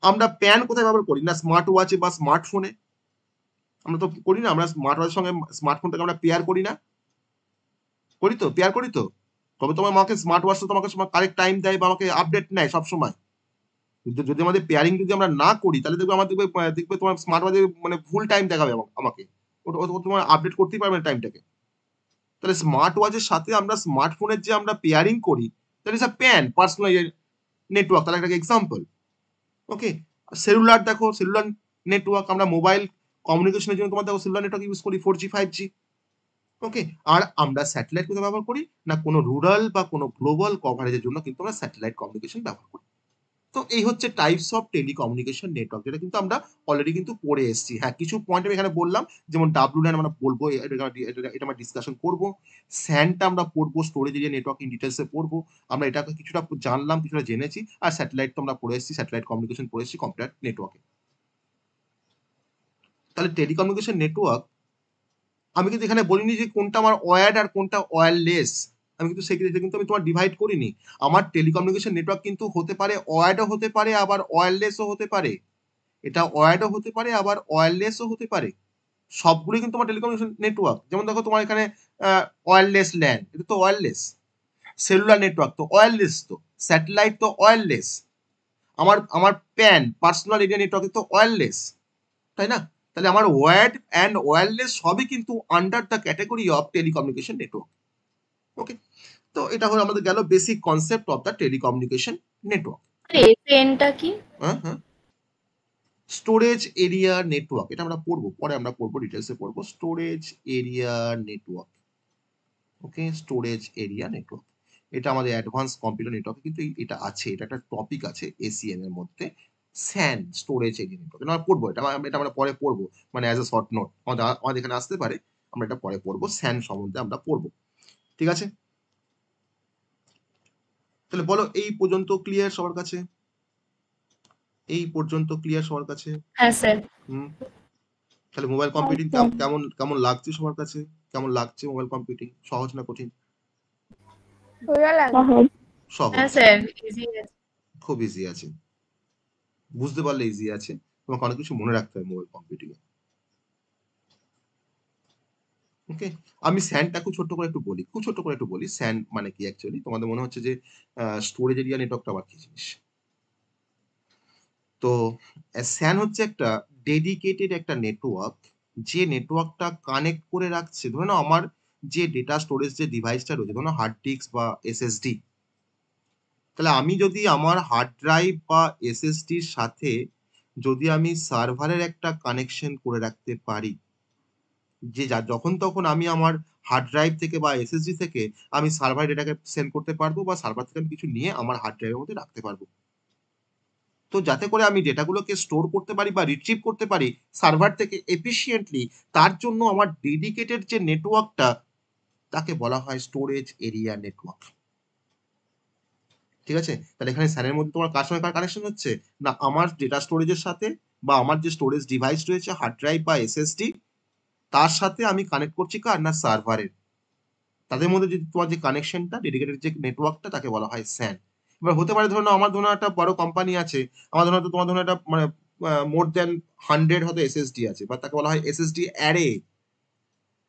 আমরা প্যান কোথায় ব্যবহার করি? না স্মার্ট ওয়াচে বা স্মার্টফোনে। আমরা তো করি না, আমরা স্মার্ট ওয়াচের সঙ্গে স্মার্টফোনটাকে আমরা পেয়ার করি না, করি তো, পেয়ার করি তো। তবে তোমার আমাকে স্মার্ট ওয়াচ তো তোমাকে কারেক্ট টাইম দেয় বা আমাকে আপডেট নেয় সবসময়। কিন্তু যদি আমাদের পেয়ারিং যদি আমরা না করি, তাহলে দেখবে আমার দেখবে তোমার স্মার্ট ওয়াচে মানে ভুল টাইম দেখাবে আমাকে, ওটা তোমার আপডেট করতেই পারবে না টাইমটাকে। তাহলে স্মার্ট ওয়াচের সাথে আমরা স্মার্টফোনের যে আমরা পেয়ারিং করি, that is a pan personal network, তাহলে একটা এক্সাম্পল। ওকে, সেলুলার দেখো, সেলুলার নেটওয়ার্ক, আমরা মোবাইল কমিউনিকেশনের জন্য তোমার দেখো সেলুলার নেটওয়ার্ক ইউজ করি 4G 5G। ওকে, আর আমরা স্যাটেলাইট কোথায় ব্যবহার করি? না কোনো রুরাল বা কোনো গ্লোবাল কভারেজের জন্য কিন্তু আমরা স্যাটেলাইট কমিউনিকেশন ব্যবহার করি। তো এই হচ্ছে টাইপস অফ টেলিকমিউনিকেশন নেটওয়ার্ক, যেটা কিন্তু আমরা অলরেডি কিন্তু পড়ে এসেছি। হ্যাঁ, কিছু পয়েন্ট আমি এখানে বললাম, যেমন WLAN আমরা বলবো, এটা আমরা ডিসকাশন করবো। স্যানটা আমরা পড়বো, স্টোরেজ এরিয়া নেটওয়ার্ক ইন ডিটেলসে পড়বো। আমরা এটাকে কিছুটা জানলাম, কিছুটা জেনেছি। আর স্যাটেলাইট তো আমরা পড়ে এসেছি, স্যাটেলাইট কমিউনিকেশন পড়ে এসেছি কম্পিউটার নেটওয়ার্কে। তাহলে টেলিকমিউনিকেশন নেটওয়ার্ক আমি কিন্তু এখানে বলিনি যে কোনটা আমার ওয়্যার্ড আর কোনটা ওয়্যারলেস। আমি কিন্তু সেক্ষেত্রে কিন্তু আমি তোমার ডিভাইড করিনি। আমার টেলিকমিউনিকেশন নেটওয়ার্ক কিন্তু হতে পারে ওয়্যার্ডও হতে পারে, আবার ওয়্যারলেসও হতে পারে। এটা ওয়্যার্ডও হতে পারে, আবার ওয়্যারলেসও হতে পারে। সবগুলোই কিন্তু তোমার টেলিকমিউনিকেশন নেটওয়ার্ক। যেমন দেখো তোমার এখানে ওয়্যারলেস ল্যান, এটা তো ওয়্যারলেস। সেলুলার নেটওয়ার্ক তো ওয়্যারলেস, তো স্যাটেলাইট তো ওয়্যারলেস। আমার আমার প্যান পার্সোনাল এরিয়া নেটওয়ার্ক তো ওয়্যারলেস, তাই না? তাহলে আমার ওয়্যার্ড অ্যান্ড ওয়্যারলেস সবই কিন্তু under the category of telecommunication network. Okay, তো এটা হলো আমাদের গেল basic concept of the telecommunication network. এসএনটা কি? হ্যাঁ হ্যাঁ, স্টোরেজ এরিয়া নেটওয়ার্ক, এটা আমরা পড়বো, পরে আমরা পড়বো, ডিটেলসে পড়বো স্টোরেজ এরিয়া নেটওয়ার্ক। ওকে, স্টোরেজ এরিয়া নেটওয়ার্ক, এটা আমাদের অ্যাডভান্স কম্পিউটার নেটওয়ার্ক কিন্তু এটা আছে, এটা একটা টপিক আছে এসিএন এর মধ্যে, স্যান স্টোরেজ এরিয়া নেটওয়ার্ক। এটা আমরা পড়বো, এটা আমরা পরে পড়বো, মানে অ্যাজ এ শর্ট নোট আমাদের এখানে আসতে পারে, আমরা এটা পরে পড়বো, স্যান সম্বন্ধে আমরা পড়বো। ঠিক আছে, তাহলে বলো এই পর্যন্ত ক্লিয়ার সবার কাছে? এই পর্যন্ত ক্লিয়ার সবার কাছে? হ্যাঁ স্যার। তাহলে মোবাইল কম্পিউটিং স্যার। কেমন কেমন লাগছে সবার কাছে? কেমন লাগছে মোবাইল কম্পিউটিং? সহজ না কঠিন? সহজ। হ্যাঁ সহজ, স্যার, ইজি আছে। খুব ইজি আছে, বুঝতে পারলে ইজি আছে। তোমাকে অনেক কিছু মনে রাখতে হবে মোবাইল কম্পিউটিং এ। ওকে, আমি স্যানটা খুব ছোট্ট করে একটু বলি স্যান মানে কি অ্যাকচুয়ালি। তোমাদের মনে হচ্ছে যে স্টোরেজ এরিয়া নেটওয়ার্কটা আবার কি জিনিস। তো স্যান হচ্ছে একটা ডেডিকেটেড একটা নেটওয়ার্ক, যে নেটওয়ার্কটা কানেক্ট করে রাখছে, ধরে নাও আমার যে ডেটা স্টোরেজ যে ডিভাইসটা রয়েছে, ধরো হার্ড ডিস্ক বা এসএসডি। তাহলে আমি যদি আমার হার্ড ড্রাইভ বা এসএসডির সাথে যদি আমি সার্ভারের একটা কানেকশন করে রাখতে পারি, যে যখন তখন আমি আমার হার্ড ড্রাইভ থেকে বা এসএসডি থেকে আমি সার্ভার ডেটাকে সেন্ড করতে পারবো, বা সার্ভার থেকে আমি কিছু নিয়ে আমার হার্ড ড্রাইভের মধ্যে রাখতে পারবো। তো যাতে করে আমি ডেটাগুলোকে স্টোর করতে পারি বা রিট্রিভ করতে পারি সার্ভার থেকে এফিশিয়েন্টলি, তার জন্য আমার ডেডিকেটেড যে নেটওয়ার্কটা, তাকে বলা হয় স্টোরেজ এরিয়া নেটওয়ার্ক। ঠিক আছে, তাহলে এখানে স্যানের মধ্যে তোমার কার সঙ্গে কার কানেকশন হচ্ছে? না আমার ডেটা স্টোরেজের সাথে, বা আমার যে স্টোরেজ ডিভাইস রয়েছে হার্ড ড্রাইভ বা এসএসডি, তার সাথে আমি কানেক্ট করছি কার? না সার্ভারের। তাদের মধ্যে যদি তোমার যে কানেকশনটা, ডেডিকেটেড যে নেটওয়ার্কটা, তাকে বলা হয় স্যান। এবার হতে পারে ধরুন আমার ধরুন একটা বড় কোম্পানি আছে, আমার ধরুন তোমার ধরুন একটা মানে মোর দ্যান 100 হয়তো এসএসডি আছে, বা তাকে বলা হয় এসএসডি অ্যারে।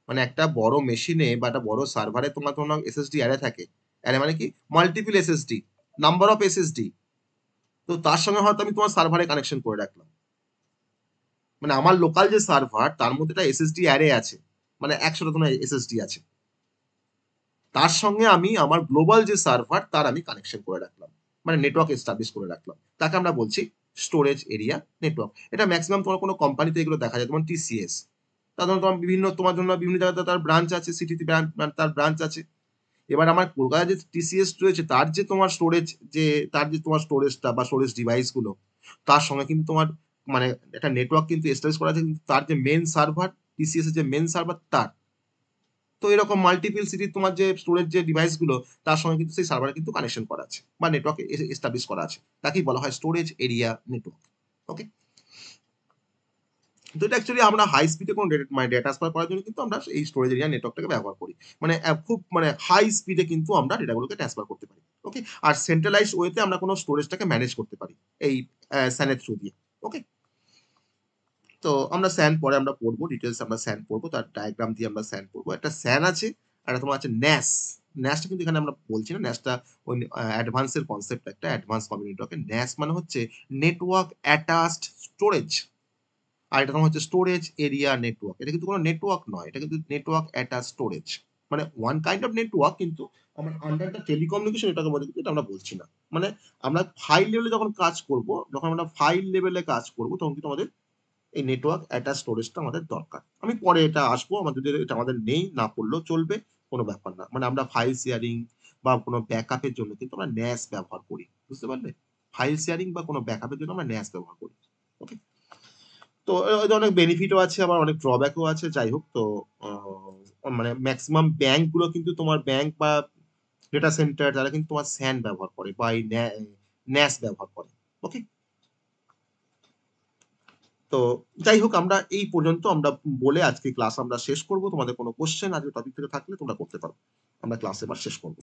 মানে একটা বড় মেশিনে বা একটা বড় সার্ভারে তোমার ধরুন এসএসডি অ্যারে থাকে। অ্যারে মানে কি? Multiple SSD, number of SSD. তো তার সঙ্গে হয়তো আমি তোমার সার্ভারে কানেকশন করে রাখলাম। মানে আমার লোকাল যে সার্ভার, তার মধ্যে একটা এসএসডি অ্যারে আছে, মানে 100টা তোমার এসএসডি আছে। তার সঙ্গে আমি আমার গ্লোবাল যে সার্ভার, তার আমি কানেকশন করে রাখলাম, মানে নেটওয়ার্ক এস্টাবলিশ করে রাখলাম, তাকে আমরা বলছি স্টোরেজ এরিয়া নেটওয়ার্ক। এটা ম্যাক্সিমাম তোমার কোনো কোম্পানিতে এগুলো দেখা যায়, যেমন টিসিএস। তার জন্য তোমার তোমার জন্য বিভিন্ন জায়গাতে তার ব্রাঞ্চ আছে, সিটিতে তার ব্রাঞ্চ আছে। এবার আমার কলকাতায় যে টিসিএস রয়েছে, তার যে তোমার স্টোরেজ, যে তার যে তোমার স্টোরেজটা বা স্টোরেজ ডিভাইসগুলো, তার সঙ্গে কিন্তু তোমার মানে একটা নেটওয়ার্ক কিন্তু এস্টাবলিশ করা আছে, কিন্তু তার যে মেন সার্ভার, টিসিএস এর যে মেন সার্ভার তার। তো এরকম মাল্টিপল সিটি তোমার যে স্টোরেজ যে ডিভাইসগুলো তার সঙ্গে কিন্তু সেই সার্ভারে কিন্তু কানেকশন করা আছে বা নেটওয়ার্ক এস্টাবলিশ করা আছে, তাকেই বলা হয় স্টোরেজ এরিয়া নেটওয়ার্ক। ওকে, তো এটা অ্যাকচুয়ালি আমরা হাই স্পিডে কোনো ডেটা ট্রান্সফার করার জন্য কিন্তু আমরা এই স্টোরেজ এরিয়া নেটওয়ার্কটাকে ব্যবহার করি, মানে খুব মানে হাই স্পিডে কিন্তু আমরা ডেটাগুলোকে ট্রান্সফার করতে পারি। ওকে, আর সেন্ট্রালাইজ ওয়েতে আমরা কোনো স্টোরেজটাকে ম্যানেজ করতে পারি এই স্যানের থ্রু দিয়ে। ওকে, তো আমরা স্যান পরে আমরা পড়বো, ডিটেলস আমরা স্যান পড়বো, তার ডায়াগ্রাম দিয়ে আমরা স্যান পড়বো। একটা স্যান আছে আর একটা তোমার আছে ন্যাস। ন্যাসটা কিন্তু এখানে আমরা বলছি না, ন্যাসটা ওই অ্যাডভান্সের কনসেপ্ট, একটা অ্যাডভান্স কমিউনিটি নেটওয়ার্কে ন্যাস মানে হচ্ছে নেটওয়ার্ক অ্যাটাচড স্টোরেজ, আর এটা তোমার হচ্ছে স্টোরেজ এরিয়া নেটওয়ার্ক। এটা কিন্তু কোনো নেটওয়ার্ক নয়, এটা কিন্তু নেটওয়ার্ক অ্যাটাচ স্টোরেজ, মানে ওয়ান কাইন্ড অফ নেটওয়ার্ক, কিন্তু আমরা আন্ডার দ্য টেলিকমিউনিকেশন এটাকে বলে, কিন্তু এটা আমরা বলছি না। মানে আমরা ফাইল লেভেলে যখন কাজ করব, যখন আমরা ফাইল লেভেলে কাজ করব তখন কিন্তু আমাদের এই নেটওয়ার্ক অ্যাটাচ স্টোরেজটা আমাদের দরকার। আমি পরে এটা আসবো, আমাদের যদি এটা আমাদের নেই, না পড়লেও চলবে, কোনো ব্যাপার না। মানে আমরা ফাইল শেয়ারিং বা কোনো ব্যাকআপের জন্য কিন্তু আমরা ন্যাস ব্যবহার করি, বুঝতে পারলে? ফাইল শেয়ারিং বা কোনো ব্যাকআপের জন্য আমরা ন্যাস ব্যবহার করি। ওকে, তো এতে অনেক বেনিফিটও আছে, আবার অনেক ড্রব্যাকও আছে। যাই হোক, তো মানে ম্যাক্সিমাম ব্যাংকগুলো কিন্তু তোমার ব্যাংক বা ডেটা সেন্টার তারা কিন্তু তোমার স্যান ব্যবহার করে বা এই ন্যাস ব্যবহার করে। ওকে, তো যাই হোক, আমরা এই পর্যন্ত আমরা বলে আজকে ক্লাস আমরা শেষ করব। তোমাদের কোনো কোশ্চেন আজকে টপিক থেকে থাকলে তোমরা করতে পারো, আমরা ক্লাস এবার শেষ করবো।